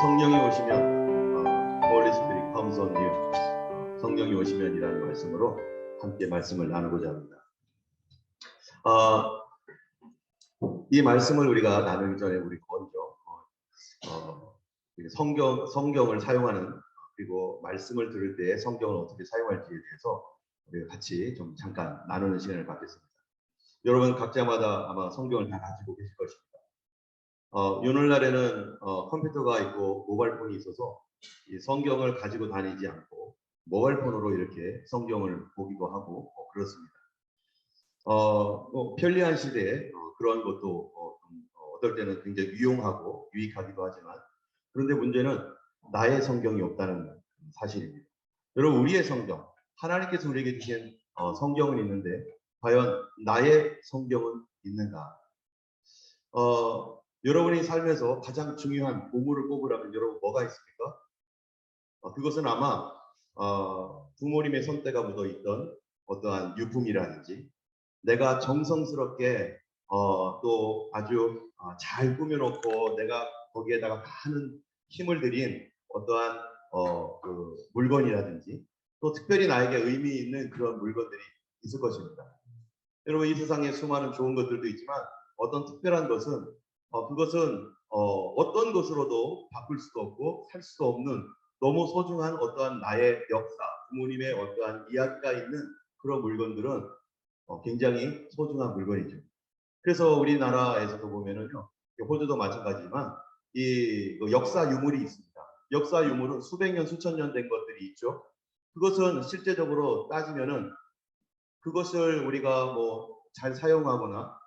성령이 오시면 Holy Spirit comes on you. 성령이 오시면이라는 말씀으로 함께 말씀을 나누고자 합니다. 이 말씀을 우리가 나누기 전에 우리 먼저 성경을 사용하는 그리고 말씀을 들을 때 성경을 어떻게 사용할지에 대해서 우리가 같이 좀 잠깐 나누는 시간을 갖겠습니다. 여러분 각자마다 아마 성경을 다 가지고 계실 것입니다. 오늘날에는 컴퓨터가 있고 모바일폰이 있어서 이 성경을 가지고 다니지 않고 모바일폰으로 이렇게 성경을 보기도 하고 그렇습니다. 편리한 시대에 그런 것도 어떨 때는 굉장히 유용하고 유익하기도 하지만, 그런데 문제는 나의 성경이 없다는 사실입니다. 여러분, 우리의 성경, 하나님께서 우리에게 주신 성경은 있는데 과연 나의 성경은 있는가? 여러분이 삶에서 가장 중요한 보물을 꼽으라면 여러분 뭐가 있습니까? 그것은 아마 부모님의 손때가 묻어있던 어떠한 유품이라든지, 내가 정성스럽게 또 아주 잘 꾸며놓고 내가 거기에다가 많은 힘을 들인 어떠한 그 물건이라든지, 또 특별히 나에게 의미 있는 그런 물건들이 있을 것입니다. 여러분, 이 세상에 수많은 좋은 것들도 있지만 어떤 특별한 것은 그것은 어떤 것으로도 바꿀 수도 없고 살 수도 없는 너무 소중한 어떠한 나의 역사, 부모님의 어떠한 이야기가 있는 그런 물건들은 굉장히 소중한 물건이죠. 그래서 우리나라에서도 보면은요, 호주도 마찬가지지만 이 역사 유물이 있습니다. 역사 유물은 수백 년, 수천 년 된 것들이 있죠. 그것은 실제적으로 따지면은 그것을 우리가 잘 사용하거나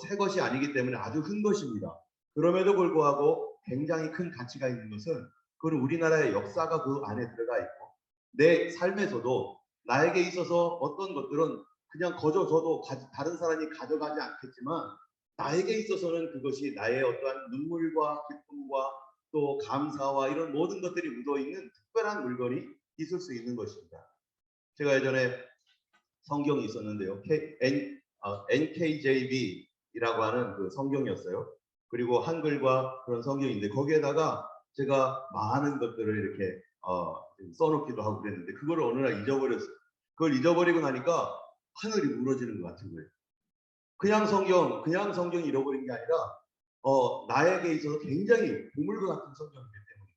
새 것이 아니기 때문에 아주 흔 것입니다. 그럼에도 불구하고 굉장히 큰 가치가 있는 것은 그건 우리나라의 역사가 그 안에 들어가 있고, 내 삶에서도 나에게 있어서 어떤 것들은 그냥 거저 줘도 다른 사람이 가져가지 않겠지만, 나에게 있어서는 그것이 나의 어떠한 눈물과 기쁨과 또 감사와 이런 모든 것들이 묻어있는 특별한 물건이 있을 수 있는 것입니다. 제가 예전에 성경이 있었는데요. NKJV라고 하는 그 성경이었어요. 그리고 한글과 그런 성경인데 거기에다가 제가 많은 것들을 이렇게 써놓기도 하고 그랬는데 그걸 어느 날 잊어버렸어요. 그걸 잊어버리고 나니까 하늘이 무너지는 것 같은 거예요. 그냥 성경이 잃어버린 게 아니라 나에게 있어서 굉장히 보물과 같은 성경이기 때문에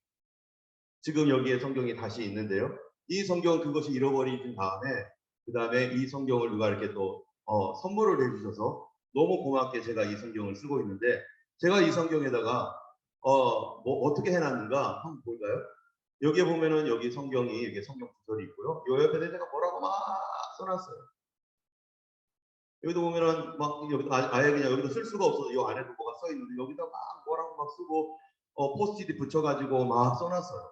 지금 여기에 성경이 다시 있는데요. 이 성경은 그것이 잃어버린 다음에 이 성경을 누가 이렇게 또 선물을 해주셔서 너무 고맙게 제가 이 성경을 쓰고 있는데, 제가 이 성경에다가 어떻게 해놨는가 한번 볼까요? 여기에 보면은 여기 성경이 이렇게 성경 구절이 있고요. 요 옆에 제가 뭐라고 막 써놨어요. 여기도 보면은 막 여기도 아예 그냥 여기도 쓸 수가 없어서 요 안에도 뭐가 써 있는데 여기다 막 뭐라고 막 쓰고 포스트잇 붙여가지고 막 써놨어요.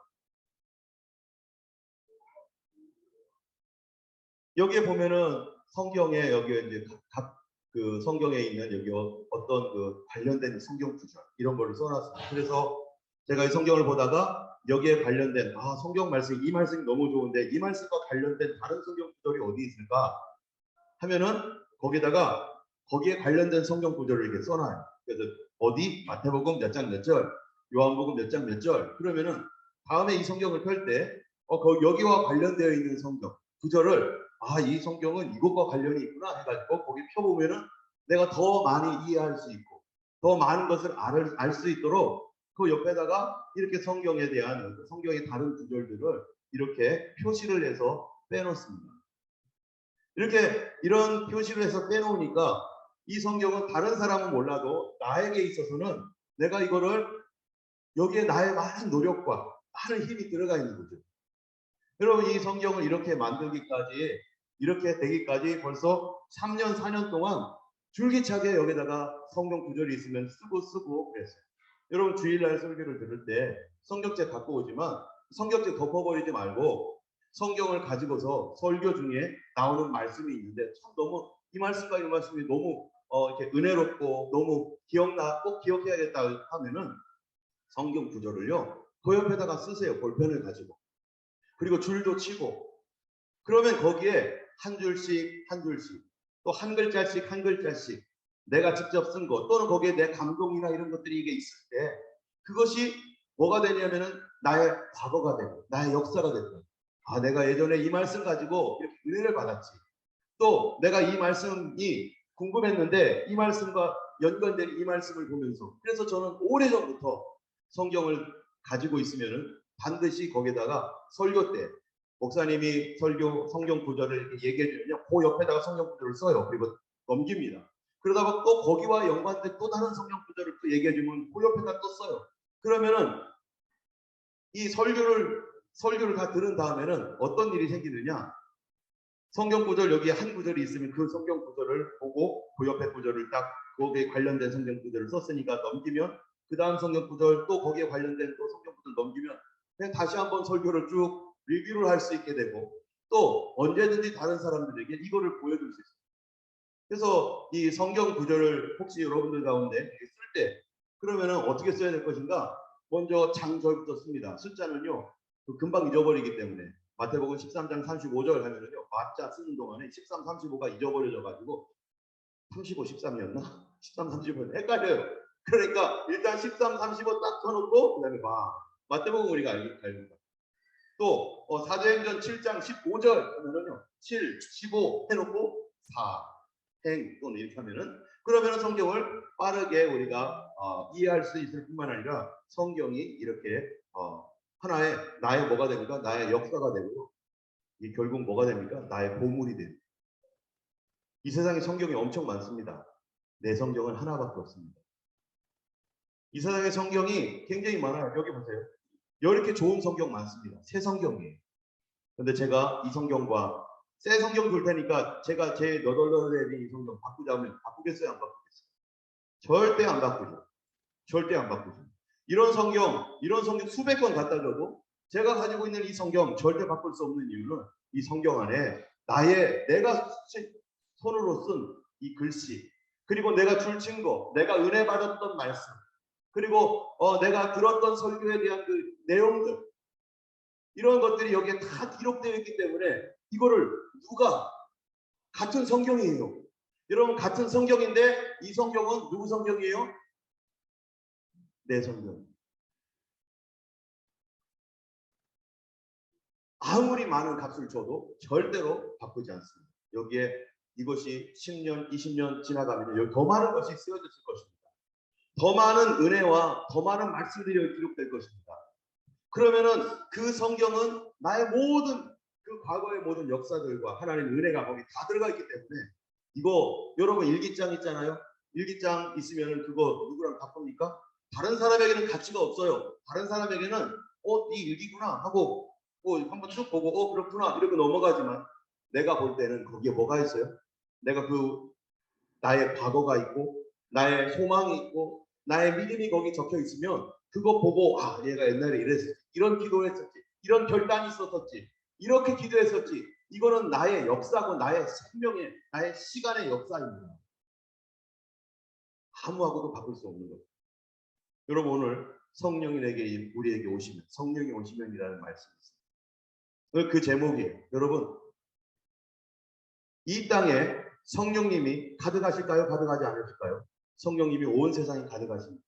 여기에 보면은 성경에 여기에 이제 각 그 성경에 있는 여기 어떤 그 관련된 성경 구절 이런 거를 써놨습니다. 그래서 제가 이 성경을 보다가 여기에 관련된 성경 말씀, 이 말씀이 너무 좋은데 이 말씀과 관련된 다른 성경 구절이 어디 있을까 하면은 거기에 관련된 성경 구절을 이렇게 써놔요. 그래서 어디 마태복음 몇 장 몇 절, 요한복음 몇 장 몇 절, 그러면은 다음에 이 성경을 펼 때 여기와 관련되어 있는 성경 구절을 이 성경은 이것과 관련이 있구나 해가지고 거기 펴보면은 내가 더 많이 이해할 수 있고 더 많은 것을 알 수 있도록 그 옆에다가 이렇게 성경에 대한 성경의 다른 구절들을 이렇게 표시를 해서 빼놓습니다. 이런 표시를 해서 빼놓으니까 이 성경은 다른 사람은 몰라도 나에게 있어서는 내가 이거를 여기에 나의 많은 노력과 많은 힘이 들어가 있는 거죠. 여러분, 이 성경을 이렇게 만들기까지 이렇게 되기까지 벌써 3년 4년 동안 줄기차게 여기다가 성경 구절이 있으면 쓰고 그랬어요. 여러분, 주일날 설교를 들을 때 성경책 갖고 오지만 성경책 덮어버리지 말고 성경을 가지고서 설교 중에 나오는 말씀이 있는데 참 너무 이 말씀과 이 말씀이 너무 이렇게 은혜롭고 너무 꼭 기억해야겠다 하면은 성경 구절을요 그 옆에다가 쓰세요. 볼펜을 가지고. 그리고 줄도 치고, 그러면 거기에 한 줄씩 또 한 글자씩 내가 직접 쓴 것 또는 거기에 내 감동이나 이런 것들이 이게 있을 때 그것이 뭐가 되냐면은 나의 과거가 되고 나의 역사가 되고, 아, 내가 예전에 이 말씀 가지고 이렇게 은혜를 받았지. 또 내가 이 말씀이 궁금했는데 이 말씀과 연관된 이 말씀을 보면서, 그래서 저는 오래전부터 성경을 가지고 있으면은 반드시 거기다가 설교 때 목사님이 설교 성경 구절을 이렇게 얘기해 주면요, 그 옆에다가 성경 구절을 써요. 그리고 넘깁니다. 그러다가 또 거기와 연관된 또 다른 성경 구절을 또 얘기해 주면 그 옆에다 또 써요. 그러면은 이 설교를 다 들은 다음에는 어떤 일이 생기느냐, 성경 구절 여기에 한 구절이 있으면 그 성경 구절을 보고 그 옆에 구절을 딱 거기에 관련된 성경 구절을 썼으니까 넘기면, 그 다음 성경 구절 또 거기에 관련된 또 성경 구절 넘기면 그냥 다시 한번 설교를 쭉 리뷰를 할 수 있게 되고, 또 언제든지 다른 사람들에게 이거를 보여줄 수 있어요. 그래서 이 성경 구절을 혹시 여러분들 가운데 쓸 때 그러면은 어떻게 써야 될 것인가? 먼저 장절부터 씁니다. 숫자는요 금방 잊어버리기 때문에 마태복음 13장 35절 하면은요, 마자 쓰는 동안에 13, 35가 잊어버려져 가지고 35, 13이었나? 13, 35 헷갈려요. 그러니까 일단 13, 35 딱 쳐놓고 그다음에 마태복음 우리가 알겠다. 또 사도행전 7장 15절 하면은요, 7, 15 해놓고 4, 행 또는 이렇게 하면은, 그러면은 성경을 빠르게 우리가 이해할 수 있을 뿐만 아니라 성경이 이렇게 하나의 나의 뭐가 됩니까? 나의 역사가 되고, 이 결국 뭐가 됩니까? 나의 보물이 됩니다. 이 세상에 성경이 엄청 많습니다. 내 성경은 하나밖에 없습니다. 이 세상에 성경이 굉장히 많아요. 여기 보세요. 이렇게 좋은 성경 많습니다. 새 성경이에요. 근데 제가 이 성경과 새 성경 줄 테니까 제가 제 너덜너덜해진 이 성경 바꾸자면 바꾸겠어요? 안 바꾸겠어요? 절대 안 바꾸죠. 절대 안 바꾸죠. 이런 성경 수백 권 갖다 줘도 제가 가지고 있는 이 성경 절대 바꿀 수 없는 이유는 이 성경 안에 내가 손으로 쓴 이 글씨, 그리고 내가 줄 증거, 내가 은혜 받았던 말씀, 그리고 내가 들었던 설교에 대한 그 내용들, 이런 것들이 여기에 다 기록되어 있기 때문에 이거를 누가 같은 성경이에요. 여러분, 같은 성경인데 이 성경은 누구 성경이에요? 내 성경. 아무리 많은 값을 줘도 절대로 바꾸지 않습니다. 여기에 이것이 10년, 20년 지나가면 여기 더 많은 것이 쓰여졌을 것입니다. 더 많은 은혜와 더 많은 말씀들이 여기 기록될 것입니다. 그러면은 그 성경은 나의 모든 그 과거의 모든 역사들과 하나님의 은혜가 거기 다 들어가 있기 때문에, 이거 여러분 일기장 있잖아요. 일기장 있으면 그거 누구랑 바꿉니까? 다른 사람에게는 가치가 없어요. 다른 사람에게는 이 일기구나 하고 한번 쭉 보고 그렇구나 이렇게 넘어가지만, 내가 볼 때는 거기에 뭐가 있어요? 내가 나의 과거가 있고 나의 소망이 있고 나의 믿음이 거기 적혀 있으면 그거 보고, 얘가 옛날에 이랬었지, 이런 기도했었지, 이런 결단이 있었었지, 이렇게 기도했었지, 이거는 나의 역사고 나의 생명의, 나의 시간의 역사입니다. 아무하고도 바꿀 수 없는 거예요. 여러분, 오늘 성령님에게 우리에게 오시면, 성령이 오시면이라는 말씀이 있습니다. 그 제목이에요. 여러분, 이 땅에 성령님이 가득하실까요? 가득하지 않으실까요? 성령님이 온 세상에 가득하십니다.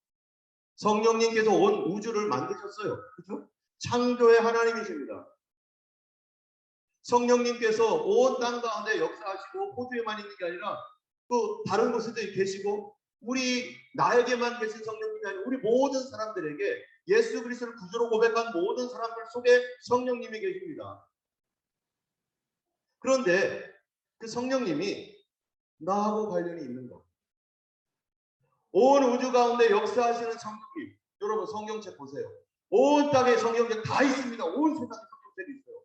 성령님께서 온 우주를 만드셨어요. 그렇죠? 창조의 하나님이십니다. 성령님께서 온 땅 가운데 역사하시고 호주에만 있는 게 아니라 또 다른 곳에도 계시고, 나에게만 계신 성령님이 아니라 우리 모든 사람들에게 예수 그리스도를 구주로 고백한 모든 사람들 속에 성령님이 계십니다. 그런데 그 성령님이 나하고 관련이 있는가? 온 우주 가운데 역사하시는 성령님, 여러분 성경책 보세요. 온 땅에 성경책 다 있습니다. 온 세상에 성경책이 있어요.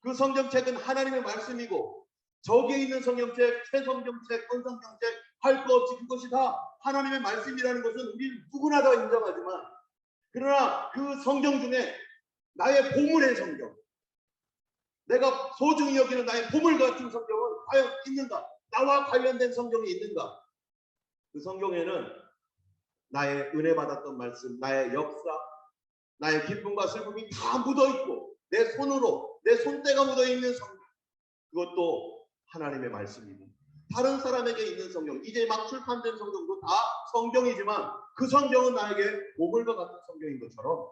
그 성경책은 하나님의 말씀이고, 저기에 있는 성경책, 새 성경책, 본 성경책 할 거 없이 그것이 다 하나님의 말씀이라는 것은 우리 누구나 다 인정하지만, 그러나 그 성경 중에 나의 보물의 성경, 내가 소중히 여기는 나의 보물 같은 성경은 과연 있는가? 나와 관련된 성경이 있는가? 그 성경에는 나의 은혜 받았던 말씀, 나의 역사, 나의 기쁨과 슬픔이 다 묻어있고, 내 손으로, 내 손때가 묻어있는 성경, 그것도 하나님의 말씀이고, 다른 사람에게 있는 성경, 이제 막 출판된 성경도 다 성경이지만 그 성경은 나에게 보물과 같은 성경인 것처럼,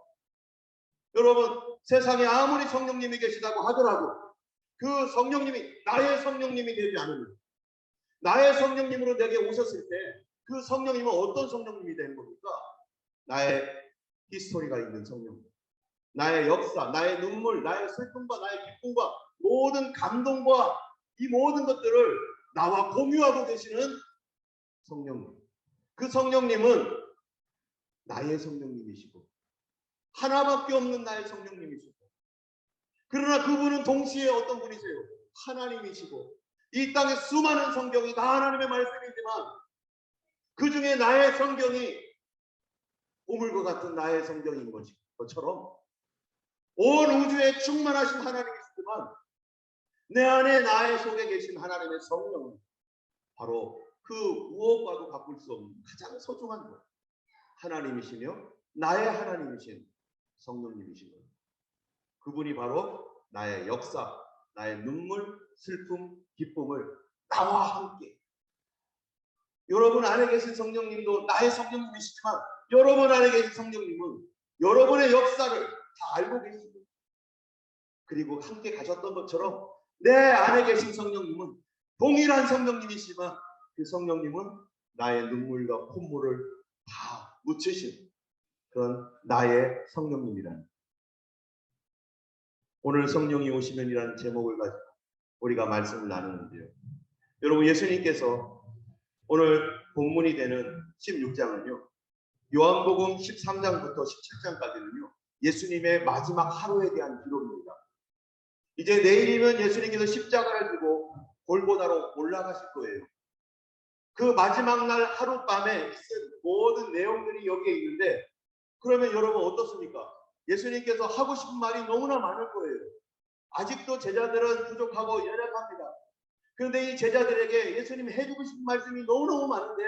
여러분, 세상에 아무리 성령님이 계시다고 하더라도 그 성령님이 나의 성령님이 되지 않으면, 나의 성령님으로 내게 오셨을 때 그 성령님은 어떤 성령님이 되는 겁니까? 나의 히스토리가 있는 성령님, 나의 역사, 나의 눈물, 나의 슬픔과 나의 기쁨과 모든 감동과 이 모든 것들을 나와 공유하고 계시는 성령님. 그 성령님은 나의 성령님이시고 하나밖에 없는 나의 성령님이시고, 그러나 그분은 동시에 어떤 분이세요? 하나님이시고, 이 땅에 수많은 성경이 다 하나님의 말씀이지만 그 중에 나의 성경이 보물과 같은 나의 성경인 것처럼 온 우주에 충만하신 하나님이시지만 내 안에 나의 속에 계신 하나님의 성령은 바로 그 무엇과도 바꿀 수 없는 가장 소중한 것, 하나님이시며 나의 하나님이신 성령님이신 것. 그분이 바로 나의 역사, 나의 눈물, 슬픔, 기쁨을 나와 함께, 여러분 안에 계신 성령님도 나의 성령님이시지만 여러분 안에 계신 성령님은 여러분의 역사를 다 알고 계십니다. 그리고 함께 가셨던 것처럼 내 안에 계신 성령님은 동일한 성령님이시지만 그 성령님은 나의 눈물과 콧물을 다 묻히신 그런 나의 성령님이라는, 오늘 성령이 오시면이라는 제목을 가지고 우리가 말씀을 나누는데요. 여러분, 예수님께서 오늘 본문이 되는 16장은요. 요한복음 13장부터 17장까지는요. 예수님의 마지막 하루에 대한 기록입니다. 이제 내일이면 예수님께서 십자가를 지고 골고다로 올라가실 거예요. 그 마지막 날 하룻밤에 있은 모든 내용들이 여기에 있는데, 그러면 여러분 어떻습니까? 예수님께서 하고 싶은 말이 너무나 많을 거예요. 아직도 제자들은 부족하고 연약합니다. 그런데 이 제자들에게 예수님이 해주고 싶은 말씀이 너무너무 많은데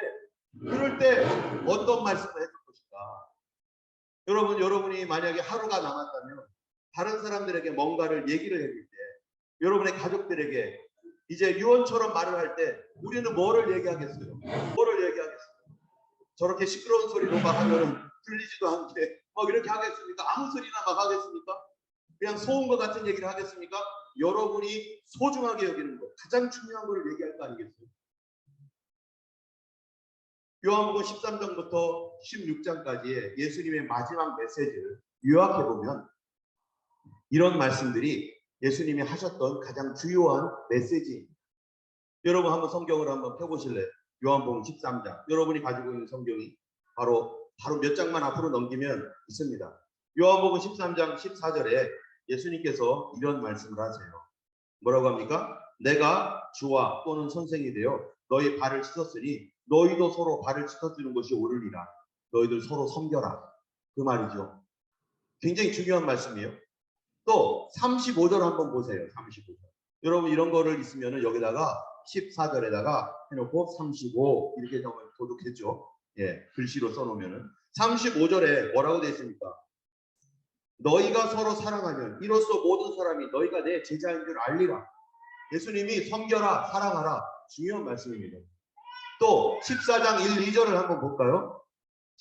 그럴 때 어떤 말씀을 해줄 것인가? 여러분, 여러분이 만약에 하루가 남았다면 다른 사람들에게 뭔가를 얘기를 해줄 때, 여러분의 가족들에게 이제 유언처럼 말을 할 때 우리는 뭐를 얘기하겠어요? 뭐를 얘기하겠어요? 저렇게 시끄러운 소리로 막 하면은 들리지도 않게 막 이렇게 하겠습니까? 아무 소리나 막 하겠습니까? 그냥 소음과 같은 얘기를 하겠습니까? 여러분이 소중하게 여기는 것, 가장 중요한 것을 얘기할 거 아니겠어요? 요한복음 13장부터 16장까지의 예수님의 마지막 메시지를 요약해보면 이런 말씀들이 예수님이 하셨던 가장 주요한 메시지입니다. 여러분 한번 성경을 한번 펴보실래요? 요한복음 13장. 여러분이 가지고 있는 성경이 바로 몇 장만 앞으로 넘기면 있습니다. 요한복음 13장 14절에 예수님께서 이런 말씀을 하세요. 뭐라고 합니까? 내가 주와 또는 선생이 되어 너희 발을 씻었으니 너희도 서로 발을 씻어주는 것이 옳으리라. 너희들 서로 섬겨라. 그 말이죠. 굉장히 중요한 말씀이에요. 또 35절 한번 보세요. 35절. 여러분 이런 거를 있으면 여기다가 14절에다가 해놓고 35 이렇게 도둑했죠. 예, 글씨로 써놓으면은 35절에 뭐라고 되어 있습니까? 너희가 서로 사랑하면 이로써 모든 사람이 너희가 내 제자인 줄 알리라. 예수님이 섬겨라, 사랑하라. 중요한 말씀입니다. 또 14장 1, 2절을 한번 볼까요?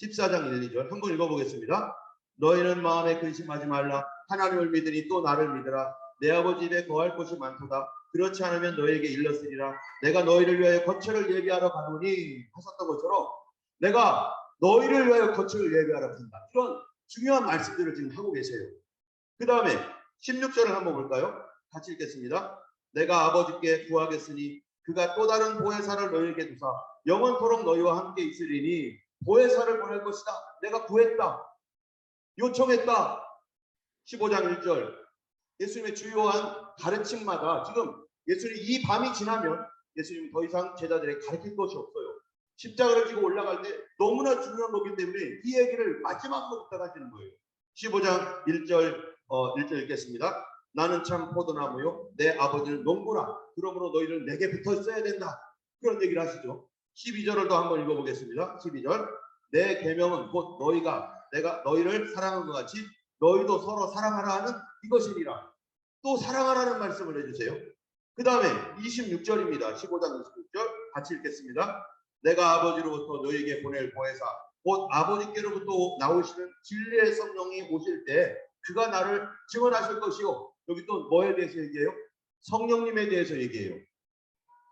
14장 1, 2절 한번 읽어보겠습니다. 너희는 마음에 근심하지 말라. 하나님을 믿으니 또 나를 믿으라. 내 아버지 집에 거할 곳이 많도다. 그렇지 않으면 너희에게 일렀으리라. 내가 너희를 위하여 거처를 예비하러 가노니 하셨던 것처럼 내가 너희를 위하여 거처를 예비하러 간다. 이런 중요한 말씀들을 지금 하고 계세요. 그 다음에 16절을 한번 볼까요? 같이 읽겠습니다. 내가 아버지께 구하겠으니 그가 또 다른 보혜사를 너희에게 두사 영원토록 너희와 함께 있으리니 보혜사를 보낼 것이다. 내가 구했다. 요청했다. 15장 1절 예수님의 주요한 가르침마다 지금 예수님 이 밤이 지나면 예수님 더 이상 제자들에게 가르칠 것이 없어요. 십자가를 지고 올라갈 때 너무나 중요한 거기 때문에 이 얘기를 마지막으로 부탁하시는 거예요. 15장 1절 1절 읽겠습니다. 나는 참 포도나무요 내 아버지는 농부라. 그러므로 너희를 내게 붙어 있어야 된다. 그런 얘기를 하시죠. 12절을 또 한번 읽어보겠습니다. 12절 내 계명은 곧 내가 너희를 사랑한 것 같이 너희도 서로 사랑하라 하는 이것이니라. 또 사랑하라는 말씀을 해주세요. 그 다음에 26절입니다. 15장 26절 같이 읽겠습니다. 내가 아버지로부터 너희에게 보낼 보혜사 곧 아버지께로부터 나오시는 진리의 성령이 오실 때 그가 나를 증언하실 것이요. 여기 또 뭐에 대해서 얘기해요? 성령님에 대해서 얘기해요.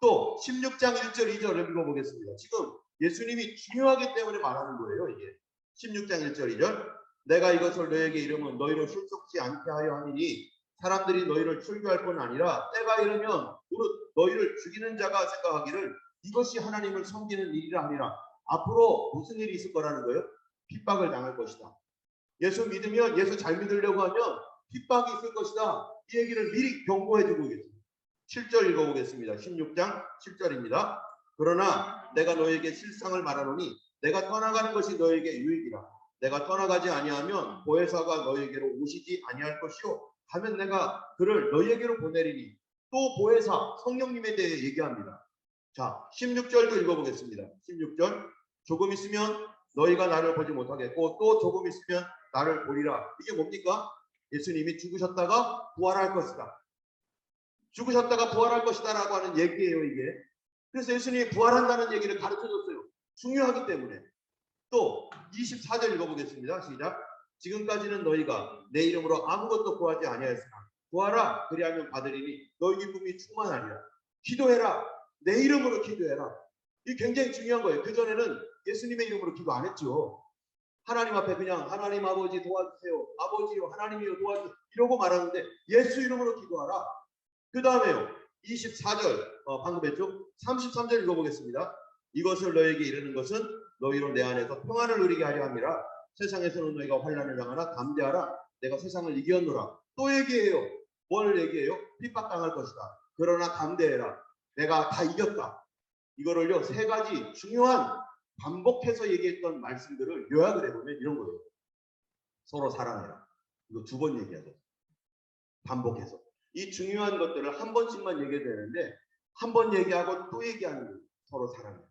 또 16장 1절 2절을 읽어보겠습니다. 지금 예수님이 중요하기 때문에 말하는 거예요. 이게 16장 1절 2절 내가 이것을 너에게 이르면 너희를 술썩지 않게 하여 하니니 사람들이 너희를 출교할 뿐 아니라 때가 이르면 무릇 너희를 죽이는 자가 생각하기를 이것이 하나님을 섬기는 일이라 하니라. 앞으로 무슨 일이 있을 거라는 거예요? 핍박을 당할 것이다. 예수 믿으면, 예수 잘 믿으려고 하면 핍박이 있을 것이다. 이 얘기를 미리 경고해 주고 계십니다. 7절 읽어보겠습니다. 16장 7절입니다. 그러나 내가 너에게 실상을 말하노니 내가 떠나가는 것이 너에게 유익이라. 내가 떠나가지 아니하면 보혜사가 너에게로 오시지 아니할 것이요. 하면 내가 그를 너희에게로 보내리니. 또 보혜사 성령님에 대해 얘기합니다. 자, 16절도 읽어보겠습니다. 16절 조금 있으면 너희가 나를 보지 못하겠고 또 조금 있으면 나를 보리라. 이게 뭡니까? 예수님이 죽으셨다가 부활할 것이다. 죽으셨다가 부활할 것이다 라고 하는 얘기예요, 이게. 그래서 예수님이 부활한다는 얘기를 가르쳐줬어요. 중요하기 때문에. 또 24절 읽어보겠습니다. 시작. 지금까지는 너희가 내 이름으로 아무것도 구하지 아니하였으나 구하라 그리하면 받으리니 너희 기쁨이 충만하리라. 기도해라. 내 이름으로 기도해라. 이게 굉장히 중요한 거예요. 그전에는 예수님의 이름으로 기도 안 했죠. 하나님 앞에 그냥 하나님 아버지 도와주세요. 아버지요 하나님이요 도와주세요. 이러고 말하는데 예수 이름으로 기도하라. 그 다음에요. 24절 방금 했죠. 33절 읽어보겠습니다. 이것을 너에게 이르는 것은 너희로 내 안에서 평안을 누리게 하려 함이라. 세상에서는 너희가 환난을 당하나 담대하라. 내가 세상을 이겼노라. 또 얘기해요. 뭘 얘기해요? 핍박당할 것이다. 그러나 담대해라. 내가 다 이겼다. 이거를요. 세 가지 중요한 반복해서 얘기했던 말씀들을 요약을 해보면 이런 거예요. 서로 사랑해라. 이거 2번 얘기하죠. 반복해서. 이 중요한 것들을 한 번씩만 얘기해야 되는데 한 번 얘기하고 또 얘기하는 거예요. 서로 사랑해라.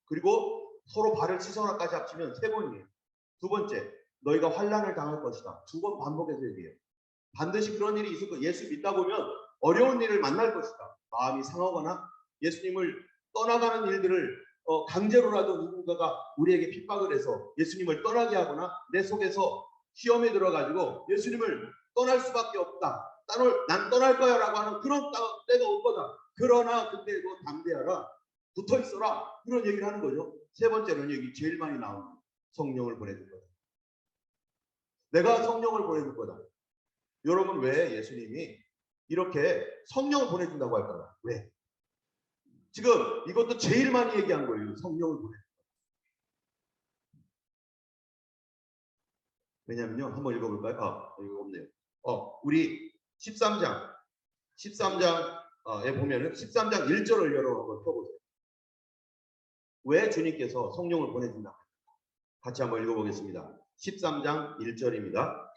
그리고 서로 발을 씻어라까지 합치면 3번이에요. 2번째, 너희가 환난을 당할 것이다. 2번 반복해서 얘기해요. 반드시 그런 일이 있을 거예요. 예수 믿다 보면 어려운 일을 만날 것이다. 마음이 상하거나 예수님을 떠나가는 일들을 강제로라도 누군가가 우리에게 핍박을 해서 예수님을 떠나게 하거나 내 속에서 시험에 들어가지고 예수님을 떠날 수밖에 없다. 난 떠날 거야 라고 하는 그런 때가 올 거다. 그러나 그때도 담대하라. 붙어 있어라. 이런 얘기를 하는 거죠. 3번째는 여기 제일 많이 나오는 성령을 보내줄 거다. 내가 성령을 보내줄 거다. 여러분 왜 예수님이 이렇게 성령을 보내준다고 할까요? 왜? 지금 이것도 제일 많이 얘기한 거예요. 성령을 보내준다. 왜냐면요. 한번 읽어볼까요? 이거 없네요. 우리 13장에 보면은 13장 1절을 여러 번 펴보세요. 왜 주님께서 성령을 보내준다? 같이 한번 읽어보겠습니다. 13장 1절입니다.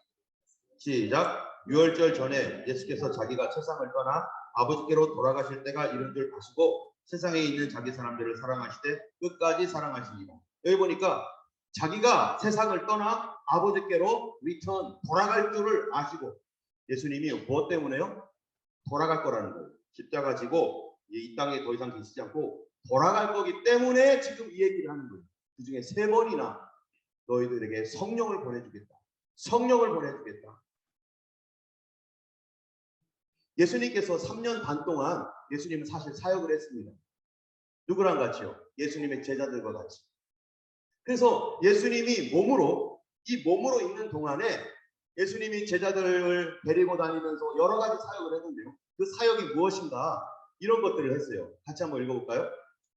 시작. 유월절 전에 예수께서 자기가 세상을 떠나 아버지께로 돌아가실 때가 이른 줄 아시고 세상에 있는 자기 사람들을 사랑하시되 끝까지 사랑하십니다. 여기 보니까 자기가 세상을 떠나 아버지께로 리턴 돌아갈 줄을 아시고 예수님이 무엇 때문에요? 돌아갈 거라는 거예요. 십자가 지고 이 땅에 더 이상 계시지 않고 돌아갈 거기 때문에 지금 이 얘기를 하는 거예요. 그 중에 3번이나 너희들에게 성령을 보내주겠다. 성령을 보내주겠다. 예수님께서 3년 반 동안 예수님은 사실 사역을 했습니다. 누구랑 같이요? 예수님의 제자들과 같이. 그래서 예수님이 몸으로 있는 동안에 예수님이 제자들을 데리고 다니면서 여러 가지 사역을 했는데요. 그 사역이 무엇인가? 이런 것들을 했어요. 같이 한번 읽어볼까요?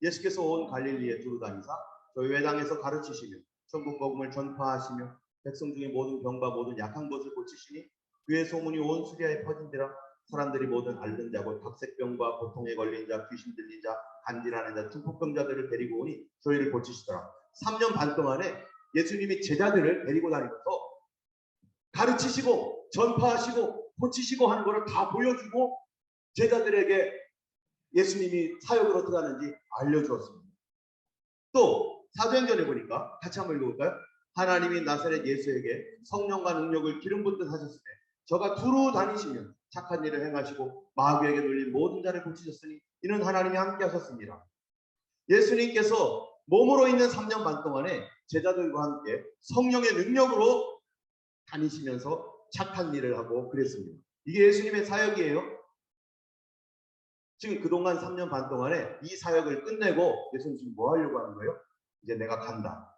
예수께서 온 갈릴리에 두루 다니사 저희 회당에서 가르치시며 천국 복음을 전파하시며 백성 중에 모든 병과 모든 약한 것을 고치시니 그의 소문이 온 수리아에 퍼진지라. 사람들이 모든 앓는 자고 탁색병과 고통에 걸린 자, 귀신 들린 자, 간질하는 자, 중풍병자들을 데리고 오니 저희를 고치시더라. 3년 반 동안에 예수님이 제자들을 데리고 다니면서 가르치시고 전파하시고 고치시고 하는 것을 다 보여주고 제자들에게 예수님이 사역을 어떻게 하는지 알려주었습니다. 또 사도행전에 보니까 같이 한번 읽어볼까요? 하나님이 나사렛 예수에게 성령과 능력을 기름 붓듯 하셨으며 저가 두루 다니시며 착한 일을 행하시고 마귀에게 눌린 모든 자를 고치셨으니 이는 하나님이 함께 하셨습니다. 예수님께서 몸으로 있는 3년 반 동안에 제자들과 함께 성령의 능력으로 다니시면서 착한 일을 하고 그랬습니다. 이게 예수님의 사역이에요. 지금 그동안 3년 반 동안에 이 사역을 끝내고 예수님 지금 뭐 하려고 하는 거예요? 이제 내가 간다.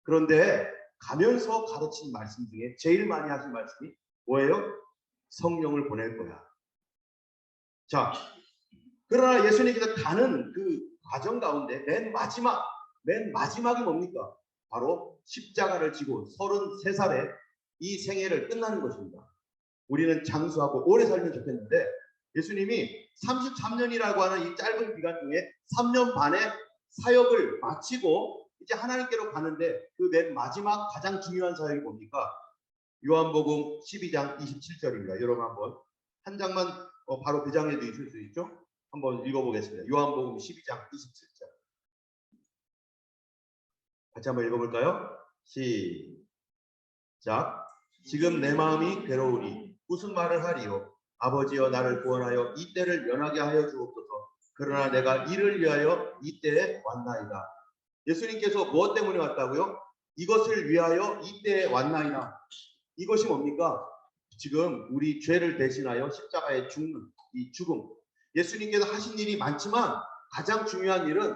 그런데 가면서 가르친 말씀 중에 제일 많이 하신 말씀이 뭐예요? 성령을 보낼 거야. 자, 그러나 예수님께서 가는 그 과정 가운데 맨 마지막이 뭡니까? 바로 십자가를 지고 33살에 이 생애를 끝나는 것입니다. 우리는 장수하고 오래 살면 좋겠는데 예수님이 33년이라고 하는 이 짧은 기간 중에 3년 반의 사역을 마치고 이제 하나님께로 가는데 그 맨 마지막 가장 중요한 사역이 뭡니까? 요한복음 12장 27절입니다. 여러분 한번 한 장만 바로 그 장에도 있을 수 있죠? 한번 읽어보겠습니다. 요한복음 12장 27절. 같이 한번 읽어볼까요? 시작. 지금 내 마음이 괴로우니 무슨 말을 하리요? 아버지여 나를 구원하여 이 때를 면하게 하여 주옵소서. 그러나 내가 이를 위하여 이 때에 왔나이다. 예수님께서 무엇 때문에 왔다고요? 이것을 위하여 이 때에 왔나이다. 이것이 뭡니까? 지금 우리 죄를 대신하여 십자가에 죽는 이 죽음. 예수님께서 하신 일이 많지만 가장 중요한 일은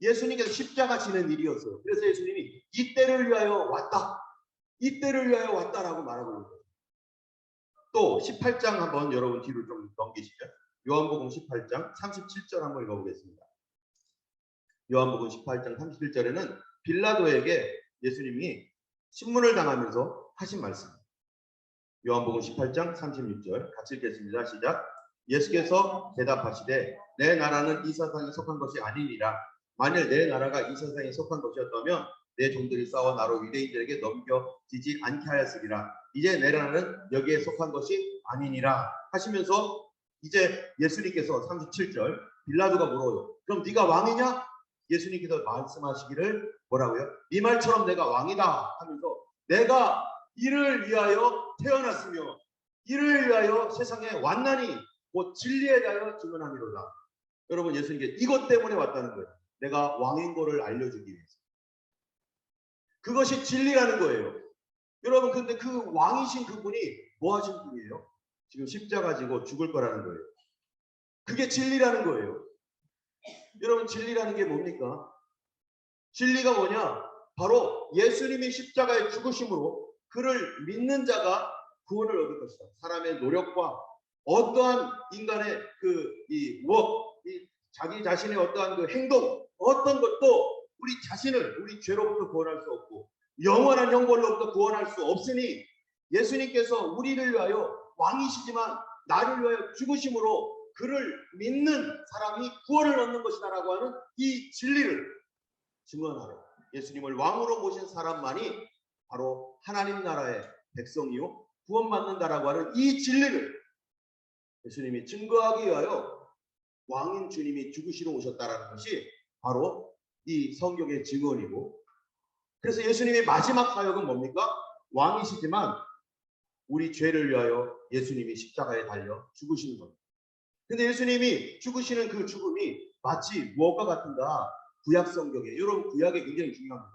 예수님께서 십자가 지는 일이었어요. 그래서 예수님이 이 때를 위하여 왔다. 이 때를 위하여 왔다라고 말하고 있는 거예요. 또 18장 한번 여러분 뒤로 좀 넘기시죠. 요한복음 18장 37절 한번 읽어보겠습니다. 요한복음 18장 37절에는 빌라도에게 예수님이 신문을 당하면서 하신 말씀. 요한복음 18장 36절 같이 읽겠습니다. 시작. 예수께서 대답하시되 내 나라는 이 세상에 속한 것이 아니니라. 만일 내 나라가 이 세상에 속한 것이었다면 내 종들이 싸워 나로 유대인들에게 넘겨지지 않게 하였으리라. 이제 내 나라는 여기에 속한 것이 아니니라 하시면서 이제 예수님께서 37절 빌라도가 물어요. 그럼 네가 왕이냐? 예수님께서 말씀하시기를 뭐라고요? 네 말처럼 내가 왕이다 하면서 내가 이를 위하여 태어났으며 이를 위하여 세상에 왔나니 곧 진리에 대하여 증언하미로다. 여러분 예수님께 이것 때문에 왔다는 거예요. 내가 왕인 거를 알려주기 위해서. 그것이 진리라는 거예요. 여러분 근데 그 왕이신 그분이 뭐 하신 분이에요? 지금 십자가 지고 죽을 거라는 거예요. 그게 진리라는 거예요. 여러분 진리라는 게 뭡니까? 진리가 뭐냐? 바로 예수님이 십자가에 죽으심으로 그를 믿는 자가 구원을 얻을 것이다. 사람의 노력과 어떠한 인간의 자기 자신의 어떠한 그 행동, 어떤 것도 우리 자신을 우리 죄로부터 구원할 수 없고 영원한 형벌로부터 구원할 수 없으니 예수님께서 우리를 위하여 왕이시지만 나를 위하여 죽으심으로 그를 믿는 사람이 구원을 얻는 것이다라고 하는 이 진리를 증언하러 예수님을 왕으로 모신 사람만이 바로 하나님 나라의 백성이요 구원받는다라고 하는 이 진리를 예수님이 증거하기 위하여 왕인 주님이 죽으시러 오셨다라는 것이 바로 이 성경의 증언이고, 그래서 예수님의 마지막 사역은 뭡니까? 왕이시지만 우리 죄를 위하여 예수님이 십자가에 달려 죽으시는 겁니다. 근데 예수님이 죽으시는 그 죽음이 마치 무엇과 같은가? 구약 성경에, 여러분 구약이 굉장히 중요합니다.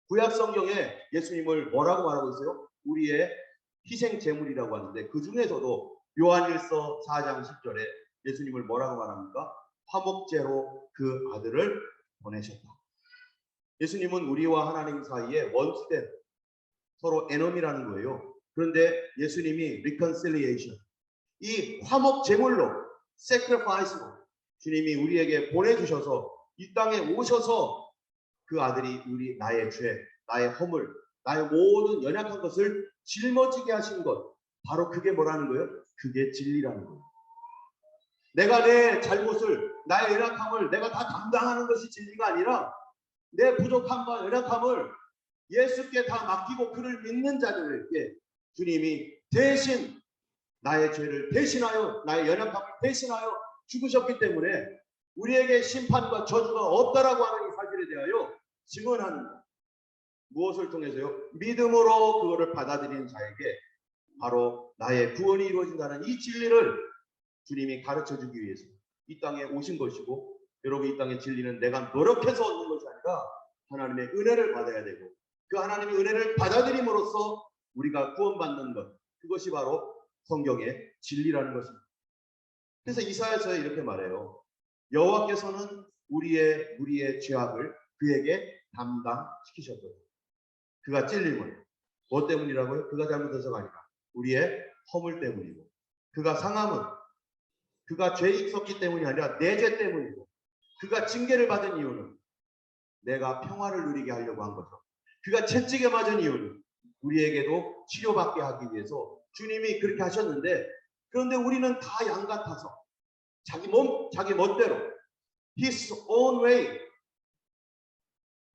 구약 성경에 예수님을 뭐라고 말하고 있어요? 우리의 희생 제물이라고 하는데 그 중에서도 요한일서 4장 10절에 예수님을 뭐라고 말합니까? 화목제로 그 아들을 보내셨다. 예수님은 우리와 하나님 사이에 원수된 서로 에너미라는 거예요. 그런데 예수님이 reconciliation, 이 화목 제물로 sacrifice로 주님이 우리에게 보내주셔서 이 땅에 오셔서 그 아들이 나의 죄, 나의 허물, 나의 모든 연약한 것을 짊어지게 하신 것, 바로 그게 뭐라는 거예요? 그게 진리라는 거예요. 내가 내 잘못을, 나의 연약함을 내가 다 담당하는 것이 진리가 아니라 내 부족함과 연약함을 예수께 다 맡기고 그를 믿는 자들에게 주님이 대신 나의 죄를 대신하여 나의 연약함을 대신하여 죽으셨기 때문에 우리에게 심판과 저주가 없다라고 하는 이 사실에 대하여 증언하는 것. 무엇을 통해서요? 믿음으로 그거를 받아들이는 자에게 바로 나의 구원이 이루어진다는 이 진리를 주님이 가르쳐주기 위해서 이 땅에 오신 것이고, 여러분 이 땅의 진리는 내가 노력해서 얻는 것이 아니라 하나님의 은혜를 받아야 되고 그 하나님의 은혜를 받아들임으로써 우리가 구원받는 것, 그것이 바로 성경의 진리라는 것입니다. 그래서 이사야서에 이렇게 말해요. 여호와께서는 우리의 죄악을 그에게 담당시키셨거든요. 그가 찔림은 뭐 때문이라고요? 그가 잘못해서가 아니라 우리의 허물 때문이고, 그가 상함은 그가 죄 있었기 때문이 아니라 내 죄 때문이고, 그가 징계를 받은 이유는 내가 평화를 누리게 하려고 한 거죠. 그가 채찍에 맞은 이유는 우리에게도 치료받게 하기 위해서 주님이 그렇게 하셨는데, 그런데 우리는 다 양 같아서 자기 몸, 자기 멋대로 his own way,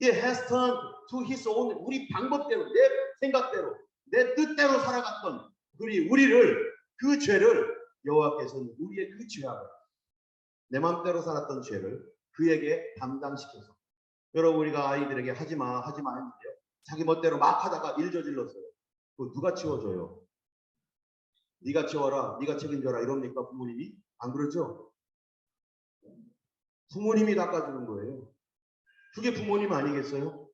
he has turned to his own, 우리 방법대로, 내 생각대로, 내 뜻대로 살아갔던 우리를, 그 죄를 여호와께서는 우리의 그 죄악을, 내 마음대로 살았던 죄를 그에게 담당시켜서, 여러분 우리가 아이들에게 하지마 했는데요, 자기 멋대로 막 하다가 일 저질렀어요. 그거 누가 치워줘요? 네가 치워라, 네가 책임져라 이럽니까 부모님이? 안 그러죠? 부모님이 닦아주는 거예요. 그게 부모님 아니겠어요?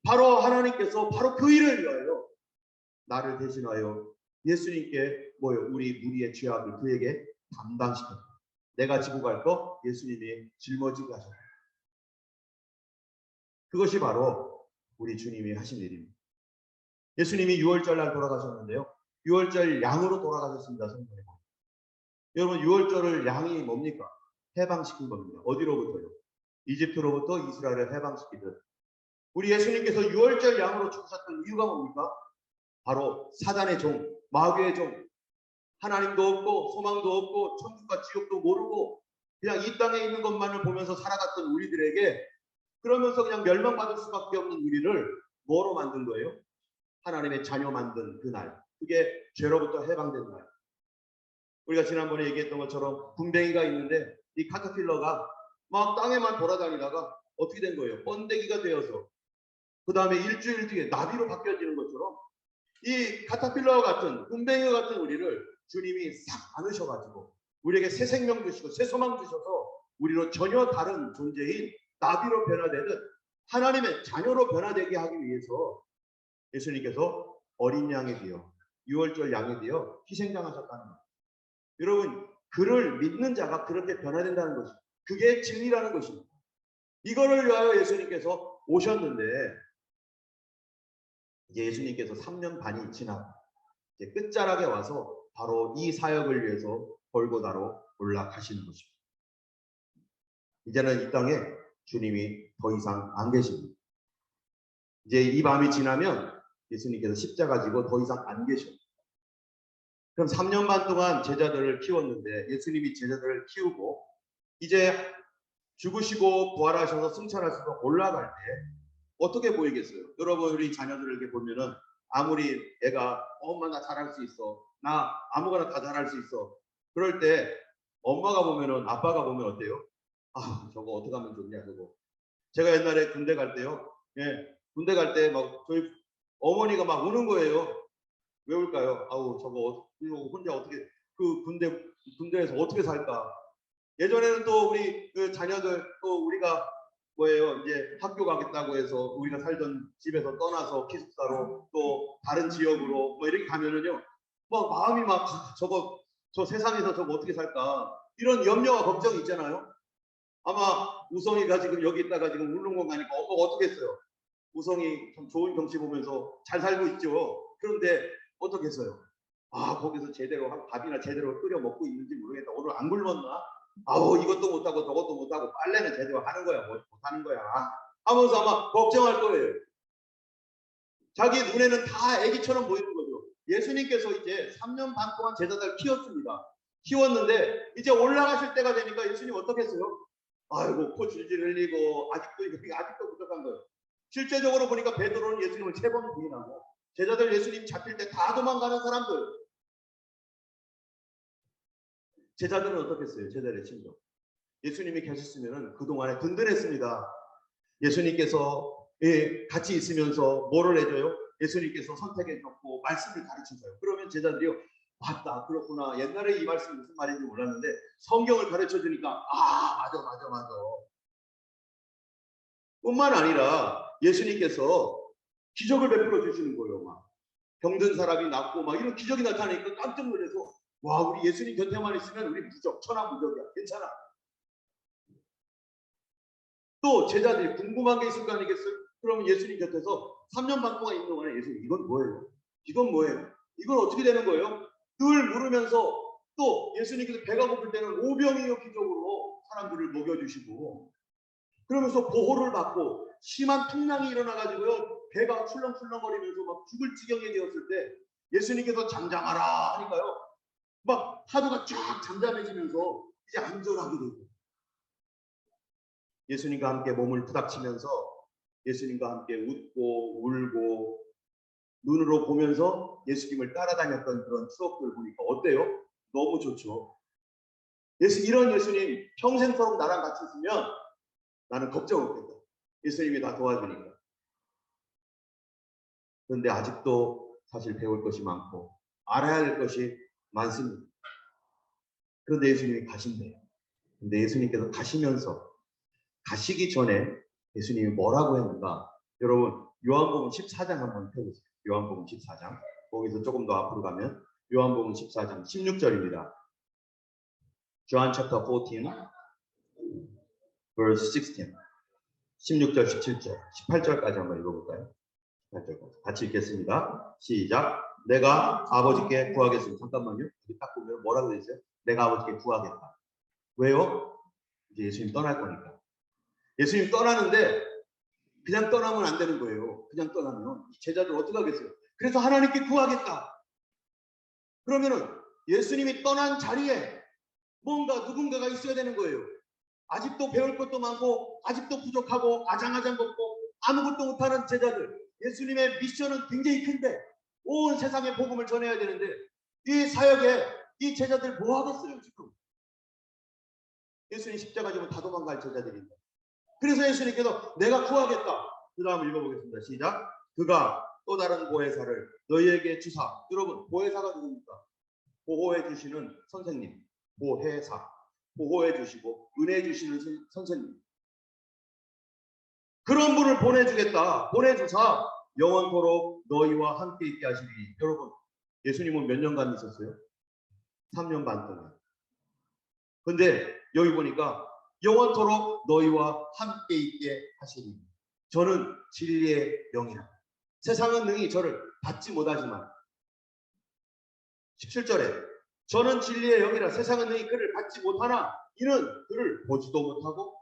바로 하나님께서 바로 그 일을 위하여 나를 대신하여 예수님께 우리의 죄악을 그에게 담당시켰다. 내가 지고 갈 거 예수님이 짊어지게 하셨다. 그것이 바로 우리 주님이 하신 일입니다. 예수님이 6월절 날 돌아가셨는데요, 6월절 양으로 돌아가셨습니다. 성경에. 여러분 6월절을 양이 뭡니까? 해방시킨 겁니다. 어디로부터요? 이집트로부터 이스라엘을 해방시키듯 우리 예수님께서 6월절 양으로 죽으셨던 이유가 뭡니까? 바로 사단의 종, 마귀의 종, 하나님도 없고 소망도 없고 천국과 지옥도 모르고 그냥 이 땅에 있는 것만을 보면서 살아갔던 우리들에게, 그러면서 그냥 멸망받을 수밖에 없는 우리를 뭐로 만든 거예요? 하나님의 자녀 만든 그날, 그게 죄로부터 해방된 날. 우리가 지난번에 얘기했던 것처럼 군뱅이가 있는데 이 카터필러가 막 땅에만 돌아다니다가 어떻게 된 거예요? 번데기가 되어서 그 다음에 일주일 뒤에 나비로 바뀌어지는 것처럼 이 카터필러와 같은, 군뱅이와 같은 우리를 주님이 싹 안으셔가지고 우리에게 새 생명 주시고 새 소망 주셔서 우리로 전혀 다른 존재인 나비로 변화되듯 하나님의 자녀로 변화되게 하기 위해서 예수님께서 어린 양에 되어, 6월절 양에 되어 희생당하셨다는 거예요. 여러분, 그를 믿는 자가 그렇게 변화된다는 것입니다. 그게 진리라는 것입니다. 이거를 위하여 예수님께서 오셨는데, 이제 예수님께서 3년 반이 지나 이제 끝자락에 와서 바로 이 사역을 위해서 골고다로 올라가시는 것입니다. 이제는 이 땅에 주님이 더 이상 안 계십니다. 이제 이 밤이 지나면 예수님께서 십자가 지고 더 이상 안 계십니다. 그럼 3년 반 동안 제자들을 키웠는데, 예수님이 제자들을 키우고 이제 죽으시고 부활하셔서 승천하셔서 올라갈 때 어떻게 보이겠어요? 여러분, 우리 자녀들에게 보면은 아무리 애가 엄마 나 잘할 수 있어, 나 아무거나 다 잘할 수 있어, 그럴 때 엄마가 보면은, 아빠가 보면 어때요? 아, 저거 어떻게 하면 좋냐, 저거. 제가 옛날에 군대 갈 때요, 군대 갈 때 막 저희 어머니가 막 우는 거예요. 왜 울까요? 아우, 저거 혼자 어떻게, 그 군대에서 어떻게 살까? 예전에는 또 우리 그 자녀들, 또 우리가 이제 학교 가겠다고 해서 우리가 살던 집에서 떠나서 기숙사로 또 다른 지역으로 이렇게 가면은요, 막 마음이 막 저 세상에서 저거 어떻게 살까, 이런 염려와 걱정이 있잖아요. 아마 우성이가 지금 여기 있다가 지금 울릉도 가니까 어떻게 했어요? 우성이 참 좋은 경치 보면서 잘 살고 있죠. 그런데 어떻게 했어요? 아, 거기서 제대로 밥이나 제대로 끓여 먹고 있는지 모르겠다. 오늘 안 굶었나? 아우, 이것도 못하고 저것도 못하고 빨래는 제대로 하는 거야, 못하는 거야 하면서 아마 걱정할 거예요. 자기 눈에는 다 애기처럼 보이는 거죠. 예수님께서 이제 3년 반 동안 제자들 키웠습니다. 키웠는데 이제 올라가실 때가 되니까 예수님 어떻게 했어요? 아이고, 코 질질 흘리고 아직도 부족한 거예요. 실제적으로 보니까 베드로는 예수님을 3번 부인하고, 제자들 예수님 잡힐 때 다 도망가는 사람들. 제자들은 어떻게 했어요? 제자들의 심정. 예수님이 계셨으면 그동안에 든든했습니다. 예수님께서 같이 있으면서 뭐를 해줘요? 예수님께서 선택해줬고 말씀을 가르쳐줘요. 그러면 제자들이요, 맞다, 그렇구나, 옛날에 이 말씀이 무슨 말인지 몰랐는데 성경을 가르쳐주니까 맞아 뿐만 아니라 예수님께서 기적을 베풀어 주시는 거예요. 막 병든 사람이 낫고 막 이런 기적이 나타나니까 깜짝 놀라서 와, 우리 예수님 곁에만 있으면 우리 무적, 천하무적이야. 괜찮아. 또 제자들이 궁금한 게 있을 거 아니겠어요? 그러면 예수님 곁에서 3년 반 동안 있는 동안에 예수님 이건 뭐예요? 이건 뭐예요? 이건 어떻게 되는 거예요? 늘 물으면서 또 예수님께서 배가 고플 때는 오병이어 기적으로 사람들을 먹여주시고 그러면서 보호를 받고 심한 풍랑이 일어나가지고요 배가 출렁출렁거리면서 막 죽을 지경에 되었을 때 예수님께서 잠잠하라 하니까요 막 파도가 쫙 잠잠해지면서 이제 안전하게 되고 예수님과 함께 몸을 부닥치면서 예수님과 함께 웃고 울고 눈으로 보면서 예수님을 따라다녔던 그런 추억들 보니까 어때요? 너무 좋죠. 이런 예수님 평생토록 나랑 같이 있으면 나는 걱정 없겠다. 예수님이 나 도와주니까. 그런데 아직도 사실 배울 것이 많고 알아야 할 것이 많습니다. 그런데 예수님이 가신대요. 근데 예수님께서 가시기 전에 예수님이 뭐라고 했는가? 여러분 요한복음 14장 한번 펴보세요. 요한복음 14장. 거기서 조금 더 앞으로 가면 요한복음 14장 16절입니다. John chapter 14 verse 16. 16절, 17절, 18절까지 한번 읽어볼까요? 18절까지. 같이 읽겠습니다. 시작. 내가 아버지께 구하겠습니다. 잠깐만요. 여기 딱 보면 뭐라고 되어 있어요? 내가 아버지께 구하겠다. 왜요? 이제 예수님 떠날 거니까. 예수님 떠나는데 그냥 떠나면 안 되는 거예요. 그냥 떠나면 제자들 어떻게 하겠어요? 그래서 하나님께 구하겠다. 그러면은 예수님이 떠난 자리에 뭔가 누군가가 있어야 되는 거예요. 아직도 배울 것도 많고 아직도 부족하고 아장아장 걷고 아무것도 못하는 제자들. 예수님의 미션은 굉장히 큰데 온 세상에 복음을 전해야 되는데 이 사역에 이 제자들 뭐 하겠어요 지금? 예수님 십자가 지고 다 도망갈 제자들인데. 그래서 예수님께서 내가 구하겠다. 그 다음 읽어보겠습니다. 시작. 그가 또 다른 보혜사를 너희에게 주사. 여러분 보혜사가 누굽니까? 보호해 주시는 선생님. 보혜사. 보호해 주시고 은혜 주시는 선생님. 그런 분을 보내주겠다. 보내주사 영원토록 너희와 함께 있게 하시니. 여러분 예수님은 몇 년간 있었어요? 3년 반 동안. 근데 여기 보니까 영원토록 너희와 함께 있게 하시니. 저는 진리의 영이라. 세상은 능히 저를 받지 못하지만 17절에 저는 진리의 영이라 세상은 능히 그를 받지 못하나 이는 그를 보지도 못하고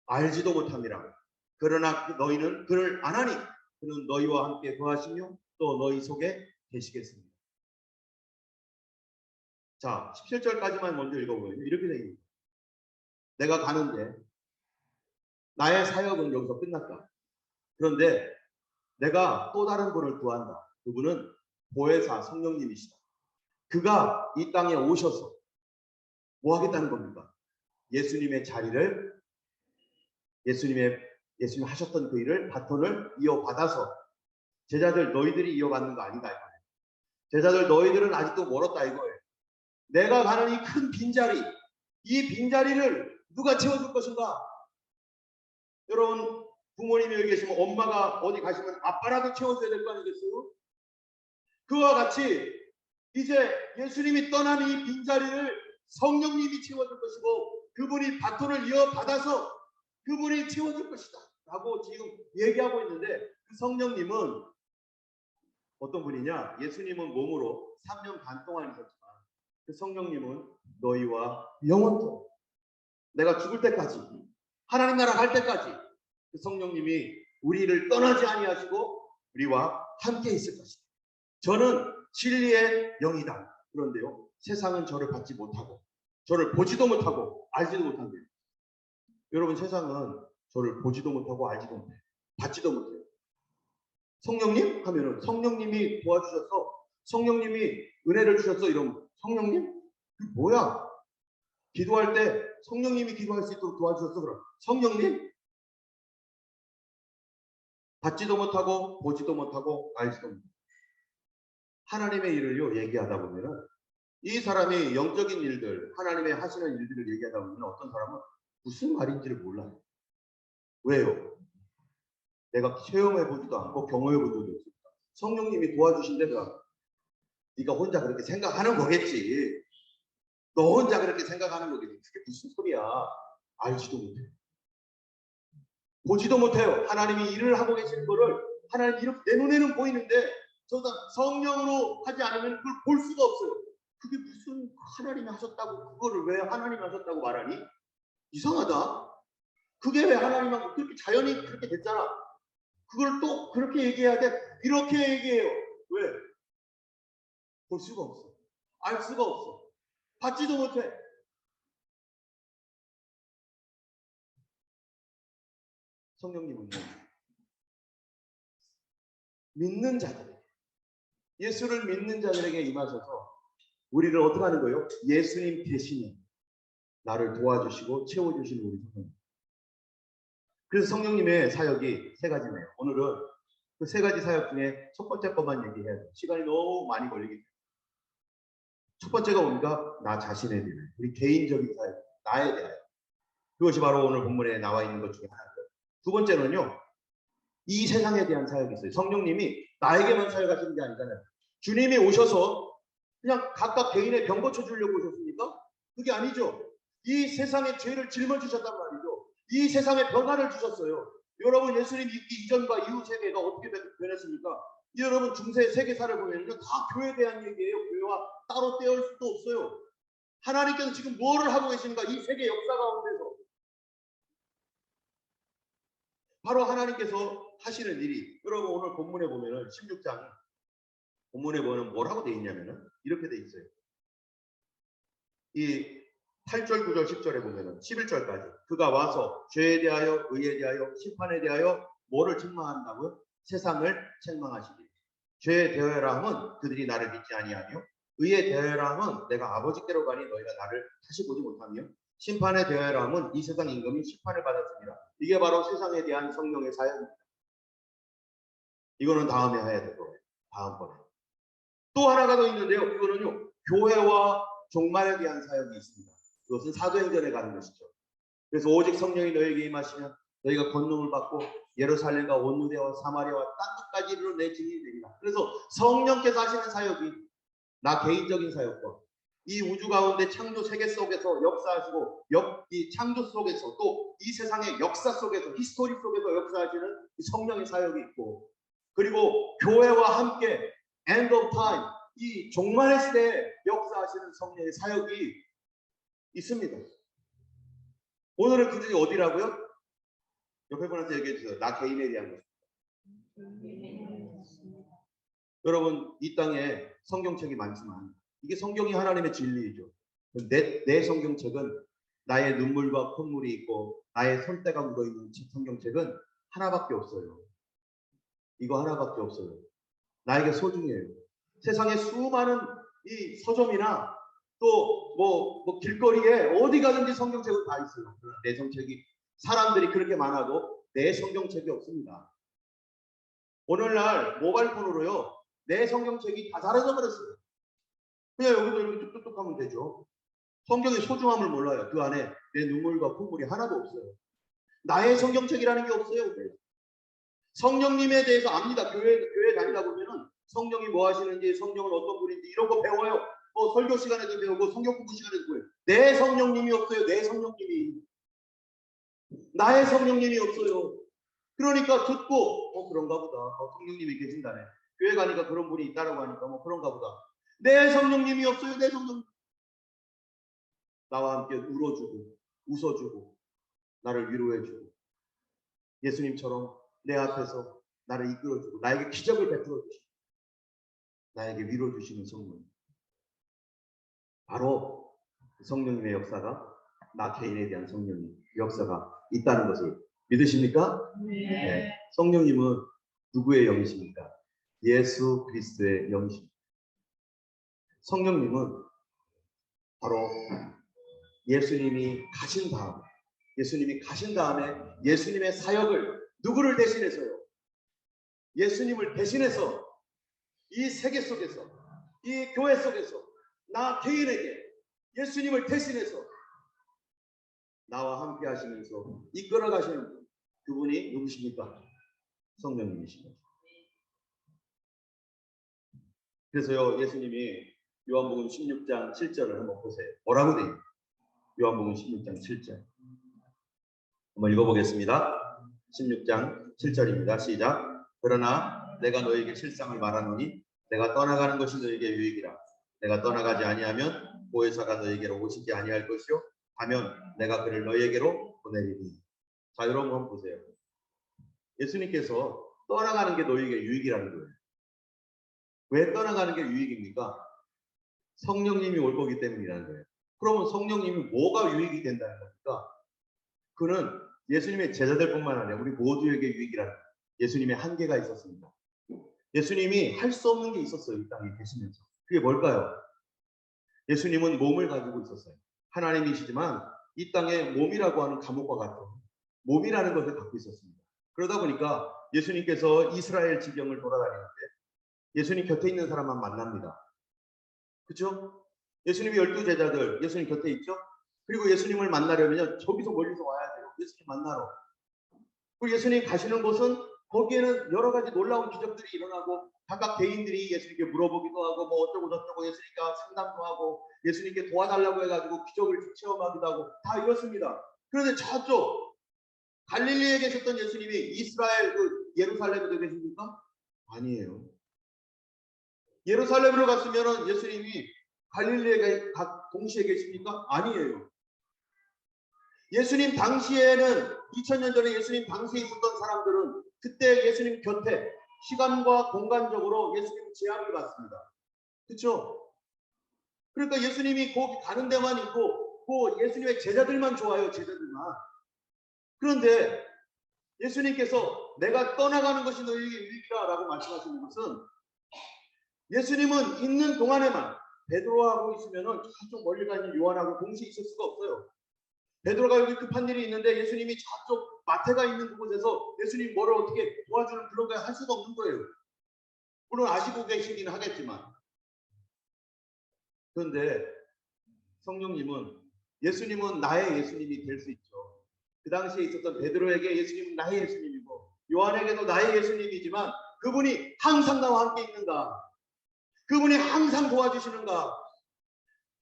알지도 못함이라. 그러나 너희는 그를 안하니 그는 너희와 함께 거하시며 또 너희 속에 계시겠습니다. 자, 17절까지만 먼저 읽어보면 이렇게 되어 있습니다. 내가 가는데 나의 사역은 여기서 끝났다. 그런데 내가 또 다른 분을 구한다. 그분은 보혜사 성령님이시다. 그가 이 땅에 오셔서 뭐 하겠다는 겁니까? 예수님의 자리를 예수님 하셨던 그 일을 바톤을 이어받아서 제자들 너희들이 이어받는 거 아닌가 이거예요. 제자들 너희들은 아직도 멀었다 이거예요. 내가 가는 이 큰 빈자리, 이 빈자리를 누가 채워줄 것인가? 여러분 부모님이 여기 계시면 엄마가 어디 가시면 아빠라도 채워줘야 될 거 아니겠어요? 그와 같이 이제 예수님이 떠난 이 빈자리를 성령님이 채워줄 것이고 그분이 바톤을 이어받아서 그분이 채워줄 것이다 라고 지금 얘기하고 있는데 그 성령님은 어떤 분이냐? 예수님은 몸으로 3년 반 동안 있었지만 그 성령님은 너희와 영원토록 내가 죽을 때까지 하나님 나라 갈 때까지 그 성령님이 우리를 떠나지 아니하시고 우리와 함께 있을 것이다. 저는 진리의 영이다. 그런데요 세상은 저를 받지 못하고 저를 보지도 못하고 알지도 못한대요. 여러분 세상은 저를 보지도 못하고 알지도 못해요. 받지도 못해요. 성령님 하면은 성령님이 도와주셔서 성령님이 은혜를 주셨어 이러면 성령님? 그게 뭐야? 기도할 때 성령님이 기도할 수 있도록 도와주셨어 그럼 성령님? 받지도 못하고 보지도 못하고 알지도 못하고 하나님의 일을요 얘기하다 보면은 이 사람이 영적인 일들 하나님의 하시는 일들을 얘기하다 보면 어떤 사람은 무슨 말인지를 몰라요. 왜요? 내가 체험해보지도 않고 경험해본 적이 없습니다. 성령님이 도와주신대가 네가 혼자 그렇게 생각하는 거겠지. 너 혼자 그렇게 생각하는 거겠지. 그게 무슨 소리야. 알지도 못해. 보지도 못해요. 하나님이 일을 하고 계시는 거를 하나님 이렇게 내 눈에는 보이는데 성령으로 하지 않으면 그걸 볼 수가 없어요. 그게 무슨 하나님이 하셨다고 그거를 왜 하나님이 하셨다고 말하니? 이상하다. 그게 왜 하나님하고 그렇게 자연히 그렇게 됐잖아. 그걸 또 그렇게 얘기해야 돼. 이렇게 얘기해요. 왜? 볼 수가 없어. 알 수가 없어. 받지도 못해. 성령님은요. 믿는 자들, 예수를 믿는 자들에게 임하셔서 우리를 어떻게 하는 거예요? 예수님 대신에 나를 도와주시고 채워주시는 우리 성령님. 그래서 성령님의 사역이 세 가지네요. 오늘은 그 세 가지 사역 중에 첫 번째 것만 얘기해야 돼요. 시간이 너무 많이 걸리기 때문에. 첫 번째가 뭡니까? 나 자신에 대해 우리 개인적인 사역, 나에 대하여. 그것이 바로 오늘 본문에 나와 있는 것 중에 하나예요. 두 번째는요. 이 세상에 대한 사역이 있어요. 성령님이 나에게만 사역하시는 게 아니잖아요. 주님이 오셔서 그냥 각각 개인의 병 고쳐주려고 오셨습니까? 그게 아니죠. 이 세상의 죄를 짊어지셨단 말이죠. 이 세상에 변화를 주셨어요. 여러분 예수님 있기 이전과 이후 세계가 어떻게 변했습니까? 여러분 중세 세계사를 보면요 다 교회에 대한 얘기예요. 교회와 따로 떼올 수도 없어요. 하나님께서 지금 뭐를 하고 계신가? 이 세계 역사 가운데서 바로 하나님께서 하시는 일이 여러분 오늘 본문에 보면은 16장 본문에 보면 뭐라고 돼 있냐면은 이렇게 돼 있어요. 이 8절, 9절, 10절에 보면은 11절까지 그가 와서 죄에 대하여 의에 대하여 심판에 대하여 뭐를 책망한다고요? 세상을 책망하시리. 죄에 대하여라 함은 그들이 나를 믿지 아니하며 의에 대하여라 함은 내가 아버지께로 가니 너희가 나를 다시 보지 못하며 심판에 대하여라 함은 이 세상 임금이 심판을 받았습니다. 이게 바로 세상에 대한 성령의 사역입니다. 이거는 다음에 해야 될 거예요. 다음번에. 또 하나가 더 있는데요. 그거는요. 교회와 종말에 대한 사역이 있습니다. 그것은 사도행전에 가는 것이죠. 그래서 오직 성령이 너에게 임하시면 너희가 권능을 받고 예루살렘과 온 유대와 사마리아와 땅 끝까지 이르러 내 증인이 되리라. 그래서 성령께서 하시는 사역이 나 개인적인 사역과 이 우주 가운데 창조 세계 속에서 역사하시고 이 창조 속에서 또 이 세상의 역사 속에서 히스토리 속에서 역사하시는 성령의 사역이 있고 그리고 교회와 함께 end of time 이 종말의 시대에 역사하시는 성령의 사역이 있습니다. 오늘은 그 중에 어디라고요? 옆에 분한테 얘기해 주세요. 나 개인에 대한 것. 여러분 이 땅에 성경책이 많지만 이게 성경이 하나님의 진리이죠. 내 성경책은 나의 눈물과 콧물이 있고 나의 손때가 묻어있는 성경책은 하나밖에 없어요. 이거 하나밖에 없어요. 나에게 소중해요. 세상에 수많은 이 서점이나 또 뭐 길거리에 어디 가든지 성경책은 다 있어요. 내 성경책이 사람들이 그렇게 많아도 내 성경책이 없습니다. 오늘날 모바일 폰으로요. 내 성경책이 다 사라져 버렸어요. 그냥 여기서 이렇게 뚝뚝뚝 하면 되죠. 성경의 소중함을 몰라요. 그 안에 내 눈물과 콧물이 하나도 없어요. 나의 성경책이라는 게 없어요. 성령님에 대해서 압니다. 교회 다니다 보면은 성령이 뭐 하시는지, 성령은 어떤 분인지 이런 거 배워요. 설교 시간에도 배우고 성경 공부 시간에도 배워요. 내 성령님이 없어요. 내 성령님이. 나의 성령님이 없어요. 그러니까 듣고 그런가 보다. 성령님이 계신다네. 교회 가니까 그런 분이 있다라고 하니까 그런가 보다. 내 성령님이 없어요. 내 성령. 나와 함께 울어주고 웃어주고 나를 위로해주고 예수님처럼 내 앞에서 나를 이끌어주고 나에게 기적을 베풀어주시고 나에게 위로주시는 성령. 바로 성령님의 역사가 나 개인에 대한 성령의 역사가 있다는 것을 믿으십니까? 네. 성령님은 누구의 영이십니까? 예수 그리스도의 영이십니다. 성령님은 바로 예수님이 가신 다음에 예수님의 사역을 누구를 대신해서요? 예수님을 대신해서 이 세계 속에서 이 교회 속에서 나 개인에게 예수님을 대신해서 나와 함께 하시면서 이끌어 가시는 분, 그분이 누구십니까? 성령님이십니다. 그래서요, 예수님이 요한복음 16장 7절을 한번 보세요. 뭐라고 돼 있나요? 요한복음 16장 7절. 한번 읽어보겠습니다. 16장 7절입니다. 시작. 그러나 내가 너에게 실상을 말하노니 내가 떠나가는 것이 너에게 유익이라. 내가 떠나가지 아니하면 보혜사가 너에게로 오시지 아니할 것이요. 하면 내가 그를 너에게로 보내리니. 자, 여러분 한번 보세요. 예수님께서 떠나가는 게 너에게 유익이라는 거예요. 왜 떠나가는 게 유익입니까? 성령님이 올 거기 때문이라는 거예요. 그러면 성령님이 뭐가 유익이 된다는 겁니까? 그는 예수님의 제자들뿐만 아니라 우리 모두에게 유익이라는 거예요. 예수님의 한계가 있었습니다. 예수님이 할 수 없는 게 있었어요. 이 땅에 계시면서. 그게 뭘까요? 예수님은 몸을 가지고 있었어요. 하나님이시지만 이 땅에 몸이라고 하는 감옥과 같은 몸이라는 것을 갖고 있었습니다. 그러다 보니까 예수님께서 이스라엘 지경을 돌아다니는데 예수님 곁에 있는 사람만 만납니다. 그렇죠? 예수님이 12제자들 예수님 곁에 있죠? 그리고 예수님을 만나려면 저기서 멀리서 와야 돼요. 예수님 만나러. 그리고 예수님 가시는 곳은 거기에는 여러 가지 놀라운 기적들이 일어나고 각각 개인들이 예수님께 물어보기도 하고 뭐 어쩌고 저쩌고 예수님과 상담도 하고 예수님께 도와달라고 해가지고 기적을 체험하기도 하고 다 이렇습니다. 그런데 저쪽 갈릴리에 계셨던 예수님이 이스라엘 그 예루살렘에 계십니까? 아니에요. 예루살렘으로 갔으면 예수님이 갈릴리에 동시에 계십니까? 아니에요. 예수님 당시에는 2000년 전에 예수님 당시에 있었던 사람들은 그때 예수님 곁에 시간과 공간적으로 예수님 제약을 받습니다. 그렇죠? 그러니까 예수님이 거기 가는 데만 있고 그 예수님의 제자들만 좋아요. 제자들만. 그런데 예수님께서 내가 떠나가는 것이 너희에게 유익이라 라고 말씀하시는 것은 예수님은 있는 동안에만 베드로하고 있으면 저쪽 멀리 가 있는 요한하고 동시에 있을 수가 없어요. 베드로가 여기 급한 일이 있는데 예수님이 저쪽 마태가 있는 그곳에서 예수님 뭐를 어떻게 도와주는 그런 걸 할 수가 없는 거예요. 물론 아시고 계시긴 하겠지만. 그런데 성령님은 예수님은 나의 예수님이 될 수 있죠. 그 당시에 있었던 베드로에게 예수님은 나의 예수님이고 요한에게도 나의 예수님이지만 그분이 항상 나와 함께 있는가? 그분이 항상 도와주시는가?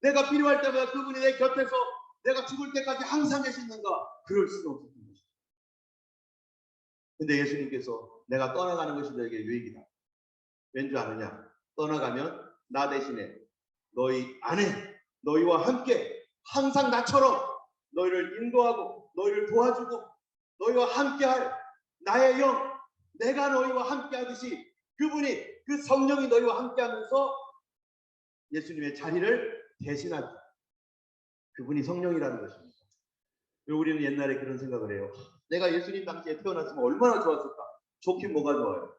내가 필요할 때마다 그분이 내 곁에서 내가 죽을 때까지 항상 계시는가? 그럴 수는 없었던 것이죠. 근데 예수님께서 내가 떠나가는 것이 너에게 유익이다. 왠지 아느냐? 떠나가면 나 대신에 너희 안에 너희와 함께 항상 나처럼 너희를 인도하고 너희를 도와주고 너희와 함께할 나의 영, 내가 너희와 함께하듯이 그분이 그 성령이 너희와 함께하면서 예수님의 자리를 대신하죠. 그분이 성령이라는 것입니다. 우리는 옛날에 그런 생각을 해요. 내가 예수님 당시에 태어났으면 얼마나 좋았을까? 좋긴 뭐가 좋아요.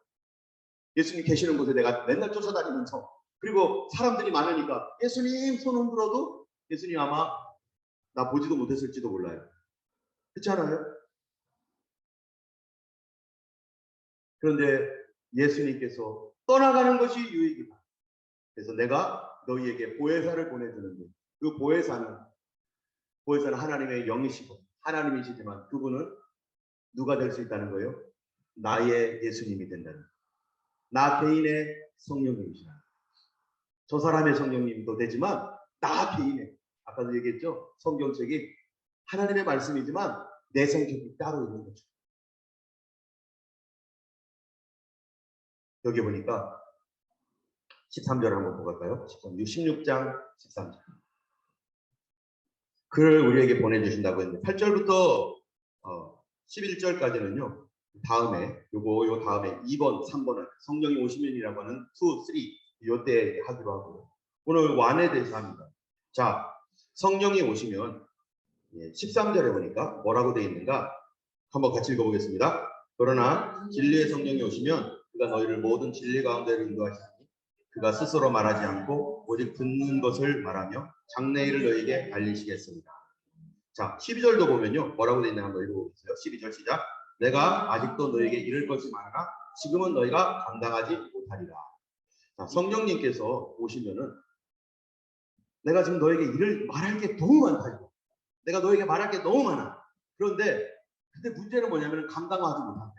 예수님 계시는 곳에 내가 맨날 쫓아다니면서 그리고 사람들이 많으니까 예수님 손 흔들어도 예수님 아마 나 보지도 못했을지도 몰라요. 그렇지 않아요? 그런데 예수님께서 떠나가는 것이 유익이다. 그래서 내가 너희에게 보혜사를 보내주는데 그 보혜사는 하나님의 영이시고 하나님이시지만 그분은 누가 될 수 있다는 거예요? 나의 예수님이 된다는 거예요. 나 개인의 성령님이시라. 저 사람의 성령님도 되지만 나 개인의 아까도 얘기했죠. 성경책이 하나님의 말씀이지만 내 성격이 따로 있는 거죠. 여기 보니까 13절 한번 볼까요? 16장 13절. 그를 우리에게 보내주신다고 했는데 8절부터 11절까지는요. 다음에 요 다음에 2번, 3번은 성령이 오시면이라고 하는 2, 3 요때 하기로 하고 오늘 완에 대해서 합니다. 자, 성령이 오시면 13절에 보니까 뭐라고 되어 있는가? 한번 같이 읽어보겠습니다. 그러나 진리의 성령이 오시면 그가 너희를 모든 진리 가운데로 인도하시니 그가 스스로 말하지 않고 오직 듣는 것을 말하며 장래일을 너희에게 알리시겠습니다. 자, 12절도 보면요. 뭐라고 되어 있나 한번 읽어보겠어요. 12절 시작. 내가 아직도 너희에게 이를 것이 많으나 지금은 너희가 감당하지 못하리라. 자, 성령님께서 오시면은 내가 지금 너에게 말할 게 너무 많다. 내가 너에게 말할 게 너무 많아. 근데 문제는 뭐냐면 감당하지 못한대.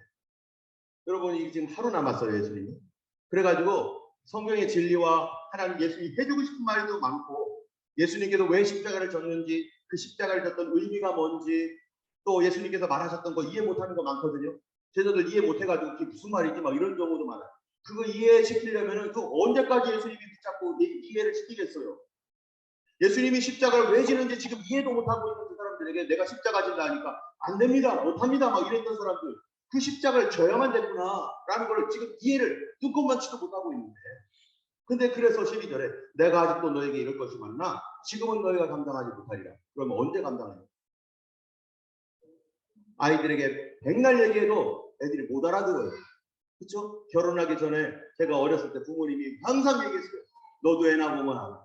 여러분 이게 지금 하루 남았어요. 예수님이. 그래가지고 성경의 진리와 하나님 예수님이 해주고 싶은 말도 많고, 예수님께서 왜 십자가를 졌는지, 그 십자가를 졌던 의미가 뭔지, 또 예수님께서 말하셨던 거 이해 못하는 거 많거든요. 제자들 이해 못해가지고 그게 무슨 말이지 막 이런 경우도 많아요. 그거 이해시키려면은 그 언제까지 예수님이 붙잡고 이해를 시키겠어요. 예수님이 십자가를 왜 지는지 지금 이해도 못하고 있는 그 사람들에게 내가 십자가 진다 하니까 안 됩니다, 못합니다 막 이랬던 사람들, 그 십자가를 져야만 됐구나 라는 걸 지금 이해를 뚜껑만치도 못하고 있는데, 근데 그래서 12절에 내가 아직도 너에게 이럴 것이 많나 지금은 너희가 감당하지 못하리라. 그러면 언제 감당해요? 아이들에게 백날 얘기해도 애들이 못 알아들어요. 그렇죠? 결혼하기 전에 제가 어렸을 때 부모님이 항상 얘기했어요. 너도 애 낳으면 알아.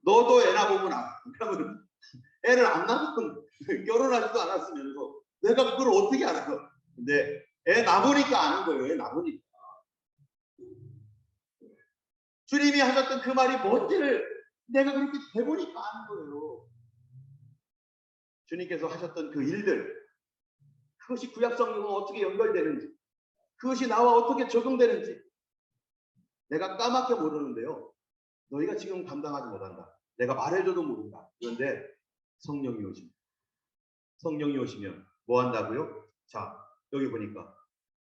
너도 애 낳으면 알아. 그러면 애를 안 낳으면 결혼하지도 않았으면서 내가 그걸 어떻게 알아? 근데 애 낳으니까 아는 거예요. 애 낳으니까. 주님이 하셨던 그 말이 뭔지를 내가 그렇게 해보니까 아는 거예요. 주님께서 하셨던 그 일들, 그것이 구약 성경과 어떻게 연결되는지, 그것이 나와 어떻게 적용되는지 내가 까맣게 모르는데요. 너희가 지금 감당하지 못한다. 내가 말해줘도 모른다. 그런데 성령이 오시면, 성령이 오시면 뭐 한다고요? 자, 여기 보니까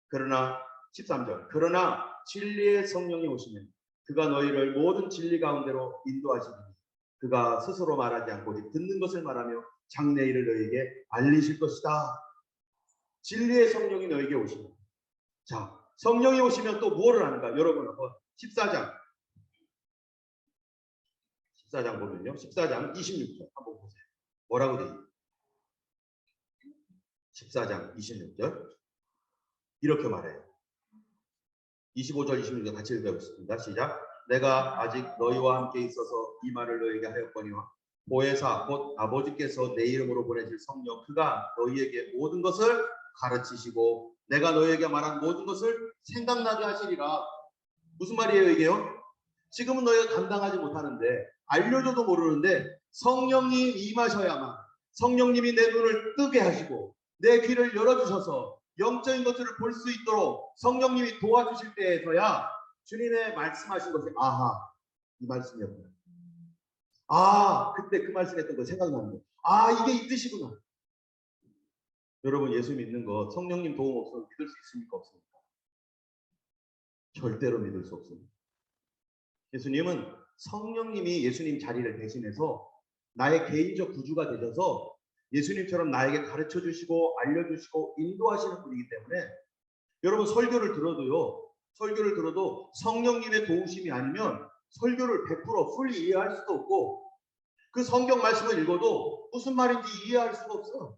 그러나 13절, 그러나 진리의 성령이 오시면 그가 너희를 모든 진리 가운데로 인도하시니 그가 스스로 말하지 않고 오직 듣는 것을 말하며 장래일을 너희에게 알리실 것이다. 진리의 성령이 너에게 오시면, 자, 성령이 오시면 또 무엇을 하는가? 여러분 한번 14장 보면요. 14장 26절 한번 보세요. 뭐라고 되어 있나요? 14장 26절 이렇게 말해요. 25절 26절 같이 읽어보겠습니다. 시작. 내가 아직 너희와 함께 있어서 이 말을 너희에게 하였거니와 보혜사 곧 아버지께서 내 이름으로 보내실 성령 그가 너희에게 모든 것을 가르치시고 내가 너희에게 말한 모든 것을 생각나게 하시리라. 무슨 말이에요 이게요? 지금은 너희가 감당하지 못하는데, 알려줘도 모르는데 성령이 임하셔야만, 성령님이 내 눈을 뜨게 하시고 내 귀를 열어주셔서 영적인 것들을 볼 수 있도록 성령님이 도와주실 때에서야 주님의 말씀하신 것이 아하, 이 말씀이었구나. 아, 그때 그 말씀했던 거 생각나는 거. 아, 이게 이 뜻이구나. 여러분 예수 믿는 거 성령님 도움 없으면 믿을 수 있습니까? 없습니까? 절대로 믿을 수 없습니다. 예수님은 성령님이 예수님 자리를 대신해서 나의 개인적 구주가 되셔서 예수님처럼 나에게 가르쳐 주시고 알려주시고 인도하시는 분이기 때문에 여러분 설교를 들어도 성령님의 도우심이 아니면 설교를 100% 풀리 이해할 수도 없고, 그 성경 말씀을 읽어도 무슨 말인지 이해할 수가 없어.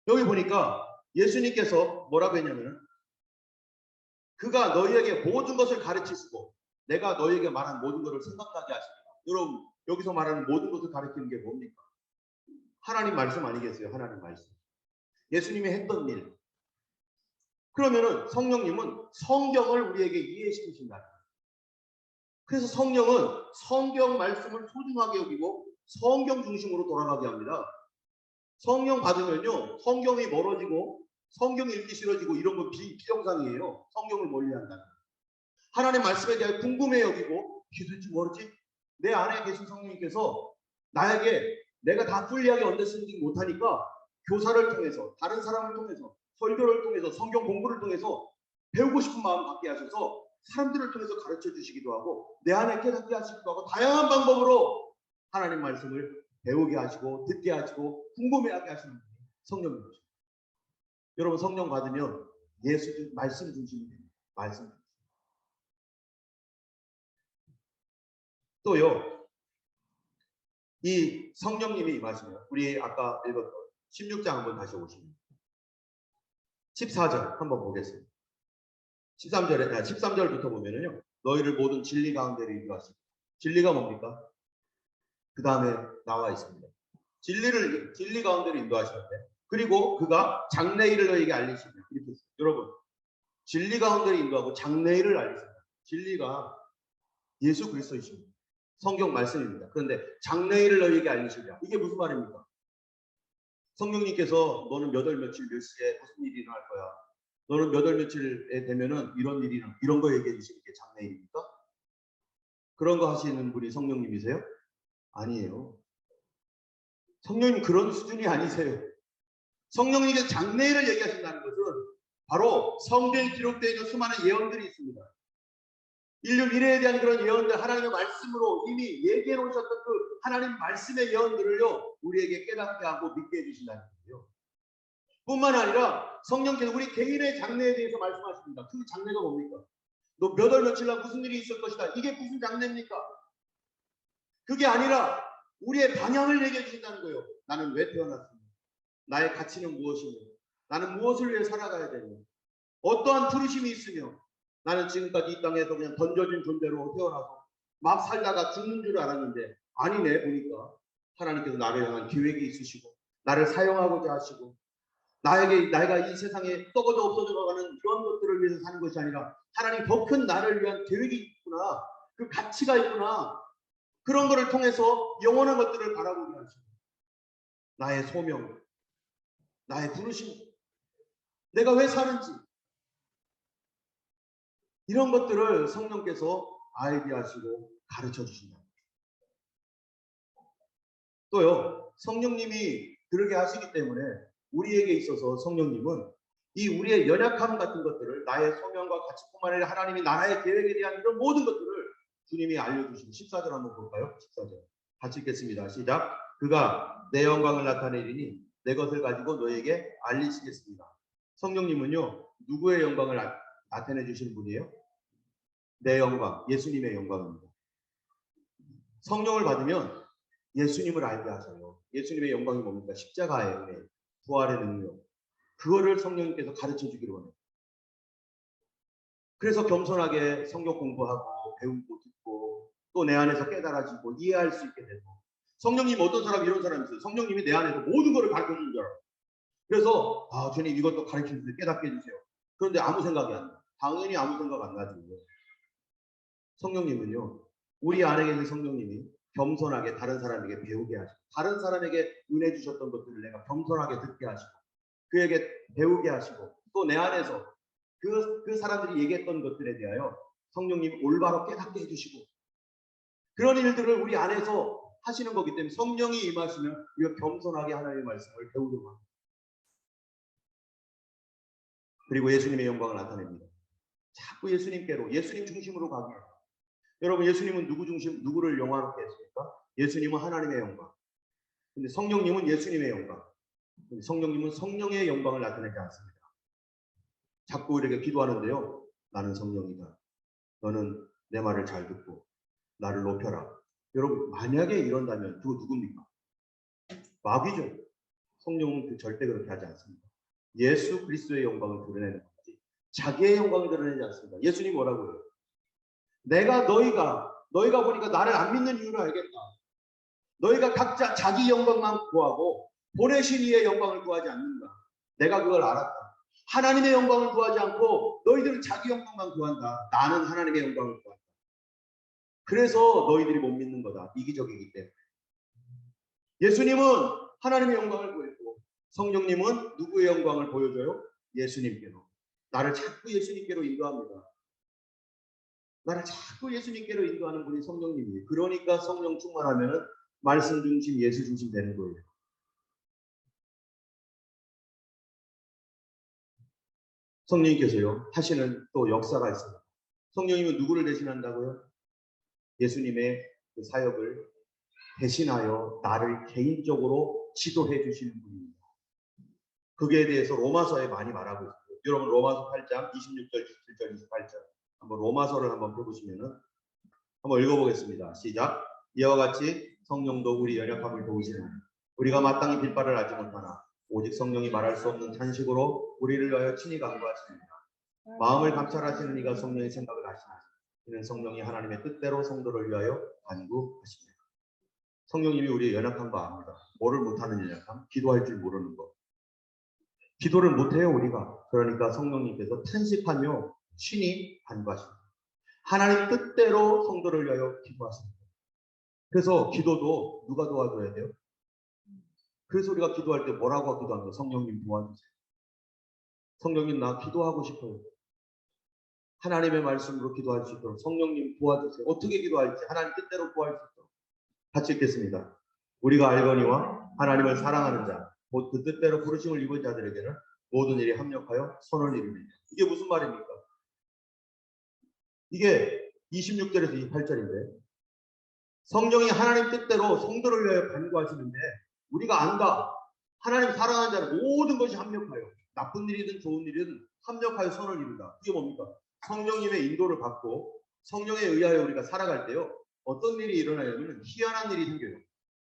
여기 보니까 예수님께서 뭐라고 했냐면 그가 너희에게 모든 것을 가르치시고 내가 너희에게 말한 모든 것을 생각나게 하십니다. 여러분 여기서 말하는 모든 것을 가르치는 게 뭡니까? 하나님 말씀 아니겠어요? 하나님 말씀. 예수님이 했던 일. 그러면은 성령님은 성경을 우리에게 이해시키신다. 그래서 성령은 성경 말씀을 소중하게 여기고 성경 중심으로 돌아가게 합니다. 성령 받으면요, 성경이 멀어지고 성경 읽기 싫어지고 이런 건 비정상이에요. 성경을 멀리한다는. 하나님 말씀에 대해 궁금해 여기고 도대체 뭐지? 내 안에 계신 성령님께서 나에게 내가 다 풀리하게 언더스탠딩 못하니까 교사를 통해서, 다른 사람을 통해서, 설교를 통해서, 성경 공부를 통해서 배우고 싶은 마음 갖게 하셔서 사람들을 통해서 가르쳐 주시기도 하고 내 안에 깨닫게 하시기도 하고 다양한 방법으로 하나님 말씀을 배우게 하시고 듣게 하시고 궁금해하게 하시는 성령님이죠. 여러분 성령 받으면 예수 말씀 중심이 됩니다. 말씀. 또요, 이 성령님이 임하시면 우리 아까 읽었던 16장 한번 다시 오시면 14절 한번 보겠습니다. 13절부터 보면은요, 너희를 모든 진리 가운데로 인도하시고, 진리가 뭡니까? 그 다음에 나와 있습니다. 진리 가운데로 인도하시는데, 그리고 그가 장래일을 너희에게 알리시며, 이렇게 했어요. 여러분, 진리 가운데로 인도하고 장래일을 알리십니다. 진리가 예수 그리스도이십니다. 성경 말씀입니다. 그런데 장래일을 너희에게 알리시랴. 이게 무슨 말입니까? 성령님께서 너는 몇 월 며칠 몇 시에 무슨 일이 일어날 거야. 너는 몇 월 며칠에 되면은 이런 일이 이런 거 얘기해 주시는 게 장래일입니까? 그런 거 하시는 분이 성령님이세요? 아니에요. 성령님 그런 수준이 아니세요. 성령님께서 장래일을 얘기하신다는 것은 바로 성경에 기록되어 있는 수많은 예언들이 있습니다. 인류 미래에 대한 그런 예언들, 하나님의 말씀으로 이미 얘기해 놓으셨던 그 하나님 말씀의 예언들을요, 우리에게 깨닫게 하고 믿게 해주신다는 거예요. 뿐만 아니라 성령께서 우리 개인의 장래에 대해서 말씀하십니다. 그 장래가 뭡니까? 너 몇 월 며칠 날 무슨 일이 있을 것이다. 이게 무슨 장래입니까? 그게 아니라 우리의 방향을 얘기해 주신다는 거예요. 나는 왜 태어났습니까? 나의 가치는 무엇이며 나는 무엇을 위해 살아가야 되며 어떠한 부르심이 있으며 나는 지금까지 이 땅에서 그냥 던져진 존재로 태어나서 막 살다가 죽는 줄 알았는데 아니네 보니까 하나님께서 나를 향한 계획이 있으시고 나를 사용하고자 하시고 내가 이 세상에 썩어져 없어져 가는 그런 것들을 위해서 사는 것이 아니라 하나님 더 큰 나를 위한 계획이 있구나. 그 가치가 있구나. 그런 것을 통해서 영원한 것들을 바라보게 하시고 나의 소명, 나의 부르심, 내가 왜 사는지 이런 것들을 성령께서 알게 하시고 가르쳐 주신다. 또요, 성령님이 그렇게 하시기 때문에 우리에게 있어서 성령님은 이 우리의 연약함 같은 것들을 나의 소명과 가치뿐만 아니라 하나님이 나라의 계획에 대한 이런 모든 것들을 주님이 알려주시고 14절 한번 볼까요? 14절 같이 읽겠습니다. 시작. 그가 내 영광을 나타내리니 내 것을 가지고 너에게 알리시겠습니다. 성령님은요 누구의 영광을 나타내 주시는 분이에요? 내 영광, 예수님의 영광입니다. 성령을 받으면 예수님을 알게 하셔요. 예수님의 영광이 뭡니까? 십자가의 은혜, 부활의 능력. 그거를 성령님께서 가르쳐 주기를 원해요. 그래서 겸손하게 성경 공부하고 배우고 듣고 또 내 안에서 깨달아지고 이해할 수 있게 되고 성령님 어떤 사람 이런 사람이 있어요. 성령님이 내 안에서 모든 것을 가르쳐 주는 줄 알아요. 그래서 주님 이것도 가르쳐 주세요. 깨닫게 해주세요. 그런데 아무 생각이 안 나요. 당연히 아무 생각 안 나죠. 성령님은요. 우리 안에 계신 성령님이 겸손하게 다른 사람에게 배우게 하시고 다른 사람에게 은혜 주셨던 것들을 내가 겸손하게 듣게 하시고 그에게 배우게 하시고 또 내 안에서 그 사람들이 얘기했던 것들에 대하여 성령님이 올바로 깨닫게 해주시고 그런 일들을 우리 안에서 하시는 거기 때문에 성령이 임하시면 우리가 겸손하게 하나님의 말씀을 배우도록 합니다. 그리고 예수님의 영광을 나타냅니다. 자꾸 예수님께로 예수님 중심으로 가게 해요. 여러분 예수님은 누구를 영화롭게 했습니까? 예수님은 하나님의 영광. 근데 성령님은 예수님의 영광. 근데 성령님은 성령의 영광을 나타내지 않습니다. 자꾸 우리에게 기도하는데요. 나는 성령이다. 너는 내 말을 잘 듣고 나를 높여라. 여러분 만약에 이런다면 그거 누굽니까? 마귀죠. 성령은 절대 그렇게 하지 않습니다. 예수 그리스도의 영광을 드러내는 거지 자기의 영광을 드러내지 않습니다. 예수님 뭐라고 해요? 너희가 보니까 나를 안 믿는 이유를 알겠다. 너희가 각자 자기 영광만 구하고 보내신 이의 영광을 구하지 않는다. 내가 그걸 알았다. 하나님의 영광을 구하지 않고 너희들은 자기 영광만 구한다. 나는 하나님의 영광을 구한다. 그래서 너희들이 못 믿는 거다. 이기적이기 때문에. 예수님은 하나님의 영광을 구했고 성령님은 누구의 영광을 보여줘요? 예수님께로. 나를 자꾸 예수님께로 인도합니다. 나를 자꾸 예수님께로 인도하는 분이 성령님이에요. 그러니까 성령 충만하면은 말씀 중심, 예수 중심 되는 거예요. 성령님께서요 하시는 또 역사가 있습니다. 성령님은 누구를 대신한다고요? 예수님의 그 사역을 대신하여 나를 개인적으로 지도해 주시는 분입니다. 그에 대해서 로마서에 많이 말하고 있어요. 여러분 로마서 8장 26절, 27절, 28절 한번 로마서를 한번 펴보시면은 한번 읽어보겠습니다. 시작. 이와 같이 성령도 우리 연약함을 도우시는 우리가 마땅히 빌바를 알지 못하나 오직 성령이 말할 수 없는 탄식으로 우리를 위하여 친히 간구하십니다. 마음을 감찰하시는 이가 성령의 생각을 아시나니 이는 성령이 하나님의 뜻대로 성도를 위하여 간구하십니다. 성령님이 우리의 연약함도 압니다. 뭐를 못하는 연약함? 기도할 줄 모르는 것. 기도를 못해요 우리가. 그러니까 성령님께서 탄식하며 친히 간구하십니다. 하나님 뜻대로 성도를 위하여 기도하십니다. 그래서 기도도 누가 도와줘야 돼요? 그래서 우리가 기도할 때 뭐라고 기도하는 거예요? 성령님 도와주세요. 성령님 나 기도하고 싶어요. 하나님의 말씀으로 기도할 수 있도록 성령님 도와주세요. 어떻게 기도할지 하나님 뜻대로 구할 수 있도록 같이 읽겠습니다. 우리가 알거니와 하나님을 사랑하는 자, 곧 그 뜻대로 부르심을 입은 자들에게는 모든 일이 합력하여 선을 이루느니라. 이게 무슨 말입니까? 이게 26절에서 28절인데 성령이 하나님 뜻대로 성도를 위하여 간구하시는데 우리가 안다. 하나님 사랑하는 자는 모든 것이 합력하여 나쁜 일이든 좋은 일이든 합력하여 선을 이룬다. 이게 뭡니까? 성령님의 인도를 받고 성령에 의하여 우리가 살아갈 때요. 어떤 일이 일어나냐면 희한한 일이 생겨요.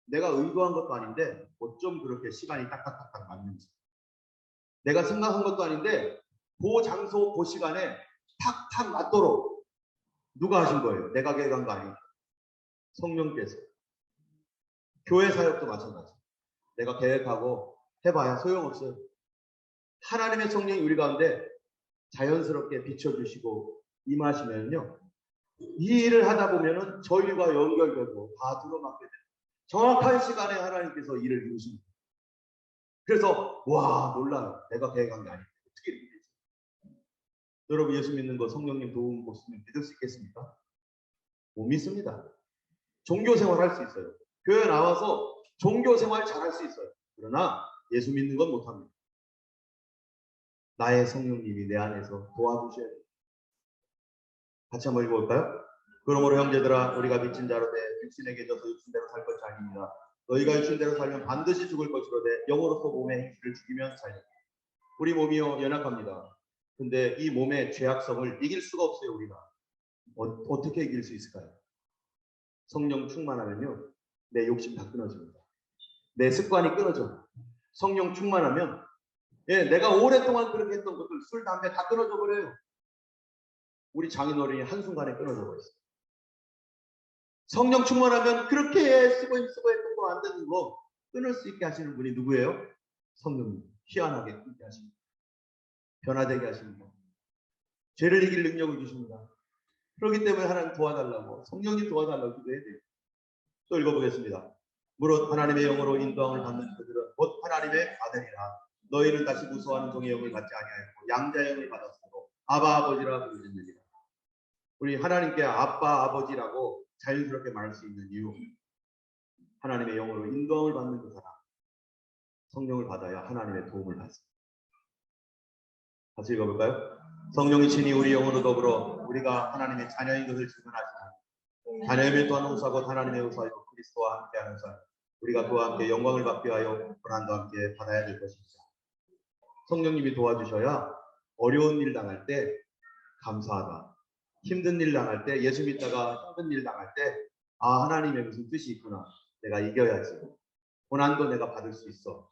내가 의도한 것도 아닌데 어쩜 그렇게 시간이 딱딱딱딱 맞는지. 내가 생각한 것도 아닌데 그 장소 그 시간에 탁탁 맞도록 누가 하신 거예요? 내가 계획한 거 아니에요. 성령께서. 교회 사역도 마찬가지. 내가 계획하고 해봐야 소용없어요. 하나님의 성령이 우리 가운데 자연스럽게 비춰주시고 임하시면요. 이 일을 하다 보면은 저희와 연결되고 다 들어맞게 돼요. 정확한 시간에 하나님께서 일을 이루십니다. 그래서 와 놀라요. 내가 계획한 게 아닌데 어떻게 이렇게 되지? 여러분 예수 믿는 거 성령님 도움 없으면 믿을 수 있겠습니까? 못 믿습니다. 종교생활 할 수 있어요. 교회 나와서 종교생활 잘 할 수 있어요. 그러나 예수 믿는 건 못합니다. 나의 성령님이 내 안에서 도와주셔야 돼요. 같이 한번 읽어볼까요? 그러므로 형제들아 우리가 미친 자로되 육신에게 져서 육신대로 살 것이 아닙니다. 너희가 육신대로 살면 반드시 죽을 것이로되 영으로서 몸의 행실을 죽이면 살리라. 우리 몸이요 연약합니다. 근데 이 몸의 죄악성을 이길 수가 없어요. 우리가 어떻게 이길 수 있을까요? 성령 충만하면요 내 욕심 다 끊어집니다. 내 습관이 끊어져. 성령 충만하면 내가 오랫동안 그렇게 했던 것들 술, 담배 다 끊어져 버려요. 우리 장인어른이 한순간에 끊어져 버렸어요. 성령 충만하면 그렇게 쓰고 했던 거 안 되는 거 끊을 수 있게 하시는 분이 누구예요? 성령님. 희한하게 끊게 하십니다. 변화되게 하십니다. 죄를 이길 능력을 주십니다. 그렇기 때문에 하나님 도와달라고 성령님 도와달라고 기도해야 돼요. 또 읽어보겠습니다. 무릇 하나님의 영으로 인도함을 받는 그들은 곧 하나님의 아들이라. 너희는 다시 무서워하는 종의 영을 받지 아니하였고 양자의 영을 받았으므로 아바 아버지라 부르짖느니라. 우리 하나님께 아빠 아버지라고 자연스럽게 말할 수 있는 이유, 하나님의 영으로 인도함을 받는 그 사람, 성령을 받아야 하나님의 도움을 받습니다. 같이 읽어볼까요? 성령이 친히 우리 영으로 더불어 우리가 하나님의 자녀인 것을 증언하시나 자녀임을 또한 홍사고 하나님의 의사이고 그리스도와 함께하는 사 우리가 그와 함께 영광을 받게 하여 고난도 함께 받아야 될 것입니다. 성령님이 도와주셔야 어려운 일 당할 때 감사하다. 힘든 일 당할 때 예수 믿다가 힘든 일 당할 때 하나님의 무슨 뜻이 있구나. 내가 이겨야지. 고난도 내가 받을 수 있어.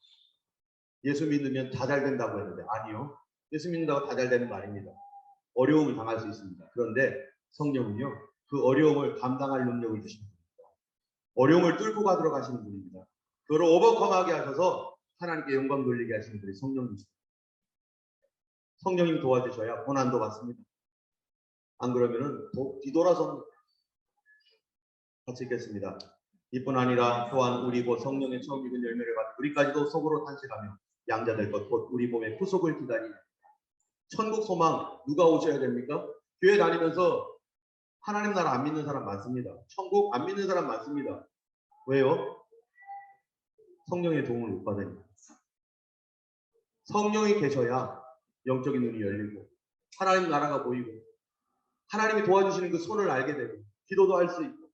예수 믿으면 다 잘 된다고 했는데 아니요. 예수 믿는다고 다 잘 되는 거 아닙니다. 어려움을 당할 수 있습니다. 그런데 성령은요. 그 어려움을 감당할 능력을 주시는 분입니다. 어려움을 뚫고 가도록 하시는 분입니다. 그걸 오버컴하게 하셔서 하나님께 영광 돌리게 하시는 분이 성령님이십니다. 성령님 도와주셔야 고난도 받습니다. 안 그러면은 뒤돌아서 같이 읽겠습니다. 이뿐 아니라 또한 우리 곧 성령의 처음 익은 열매를 받고 우리까지도 속으로 탄식하며 양자될 것 곧 우리 몸의 구속을 기다리는 천국 소망 누가 오셔야 됩니까? 교회 다니면서 하나님 나라 안 믿는 사람 많습니다. 천국 안 믿는 사람 많습니다. 왜요? 성령의 도움을 못 받으니까. 성령이 계셔야 영적인 눈이 열리고 하나님 나라가 보이고 하나님이 도와주시는 그 손을 알게 되고 기도도 할 수 있고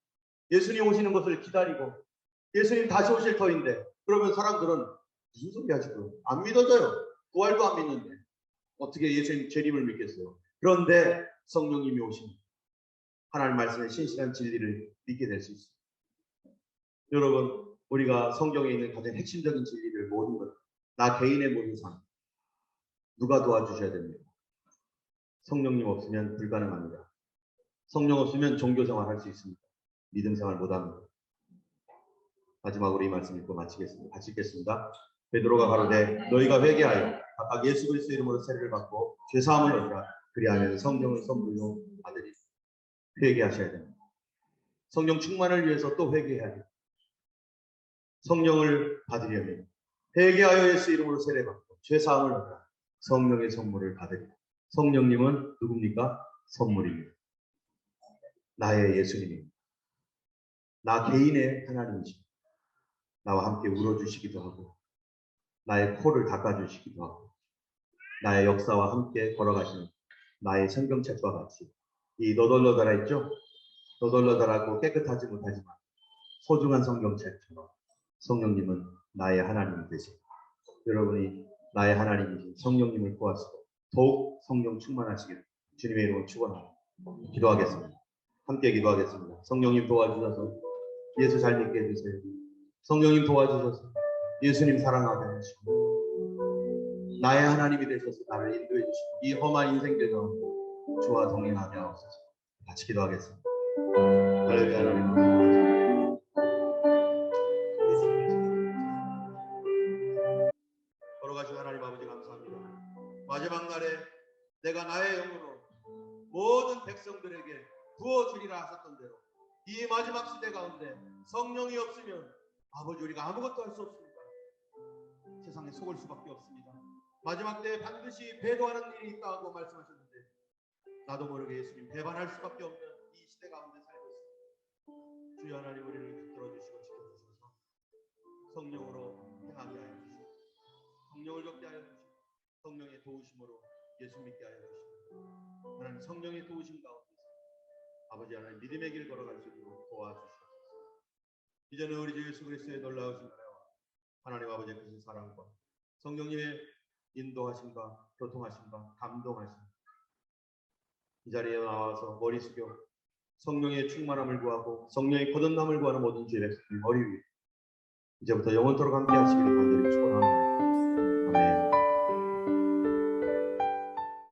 예수님 오시는 것을 기다리고 예수님 다시 오실 터인데 그러면 사람들은 무슨 소리야 지금 안 믿어져요. 부활도 안 믿는데 어떻게 예수님 재림을 믿겠어요. 그런데 성령님이 오시면 하나님 말씀의 신실한 진리를 믿게 될 수 있습니다. 여러분 우리가 성경에 있는 가장 핵심적인 진리를 모든 것 나 개인의 모든 삶 누가 도와주셔야 됩니다. 성령님 없으면 불가능합니다. 성령 없으면 종교생활 할 수 있습니다. 믿음생활 못합니다. 마지막으로 이 말씀 읽고 마치겠습니다. 같이 읽겠습니다. 베드로가 가로되 너희가 회개하여 각각 예수 그리스도 이름으로 세례를 받고 죄사함을 얻으라. 그리하면 성령을 선물로 받으리라. 회개하셔야 됩니다. 성령 충만을 위해서 또 회개해야 됩니다. 성령을 받으려면 회개하여 예수 이름으로 세례받고 죄사함을 얻으라. 성령의 선물을 받으리라. 성령님은 누굽니까? 선물입니다. 나의 예수님입니다. 나 개인의 하나님이십니다. 나와 함께 울어주시기도 하고 나의 코를 닦아주시기도 하고 나의 역사와 함께 걸어가시는 나의 성경책과 같이 이 너덜너덜하 있죠? 너덜너덜하고 깨끗하지 못하지만 소중한 성경책처럼 성령님은 나의 하나님이 되십니다. 여러분이 나의 하나님이신 성령님을 구하시고 더욱 성령 충만하시기를 주님의 이름으로 축원합니다. 기도하겠습니다. 함께 기도하겠습니다. 성령님 도와주셔서 예수 잘 믿게 해주세요. 성령님 도와주셔서 예수님 사랑하게 하시고 나의 하나님이 되셔서 나를 인도해 주시고 이 험한 인생길 가운데 주와 동행하게 하옵소서. 같이 기도하겠습니다. 할렐루야. 하나님 걸어가신 하나님 아버지 감사합니다. 마지막 날에 내가 나의 영으로 모든 백성들에게 부어주리라 하셨던 대로 이 마지막 시대 가운데 성령이 없으면 아버지 우리가 아무것도 할 수 없습니다. 세상에 속을 수밖에 없습니다. 마지막 때에 반드시 배도하는 일이 있다고 말씀하셨는데 나도 모르게 예수님 배반할 수밖에 없는 이 시대 가운데 살고 있습니다. 주여 하나님 우리를 붙들어주시고 지켜주셔서 성령으로 행하게 하여 주시고 성령을 겪게 하여 주시고 성령의 도우심으로 예수 믿게 하여 주시고 하나님 성령의 도우심 가운데서 아버지 하나님 믿음의 길 걸어갈 수 있도록 도와주시옵소서. 이제는 우리 주 예수 그리스도의 놀라우신 은혜와 하나님 아버지의 크신 사랑과 성령님의 인도하심과 교통하심과 감동하심 이 자리에 나와서 머리 숙여 성령의 충만함을 구하고 성령의 거듭남을 구하는 모든 주의 백성들 머리 위에 이제부터 영원토록 함께 하시기를 간절히 축원합니다.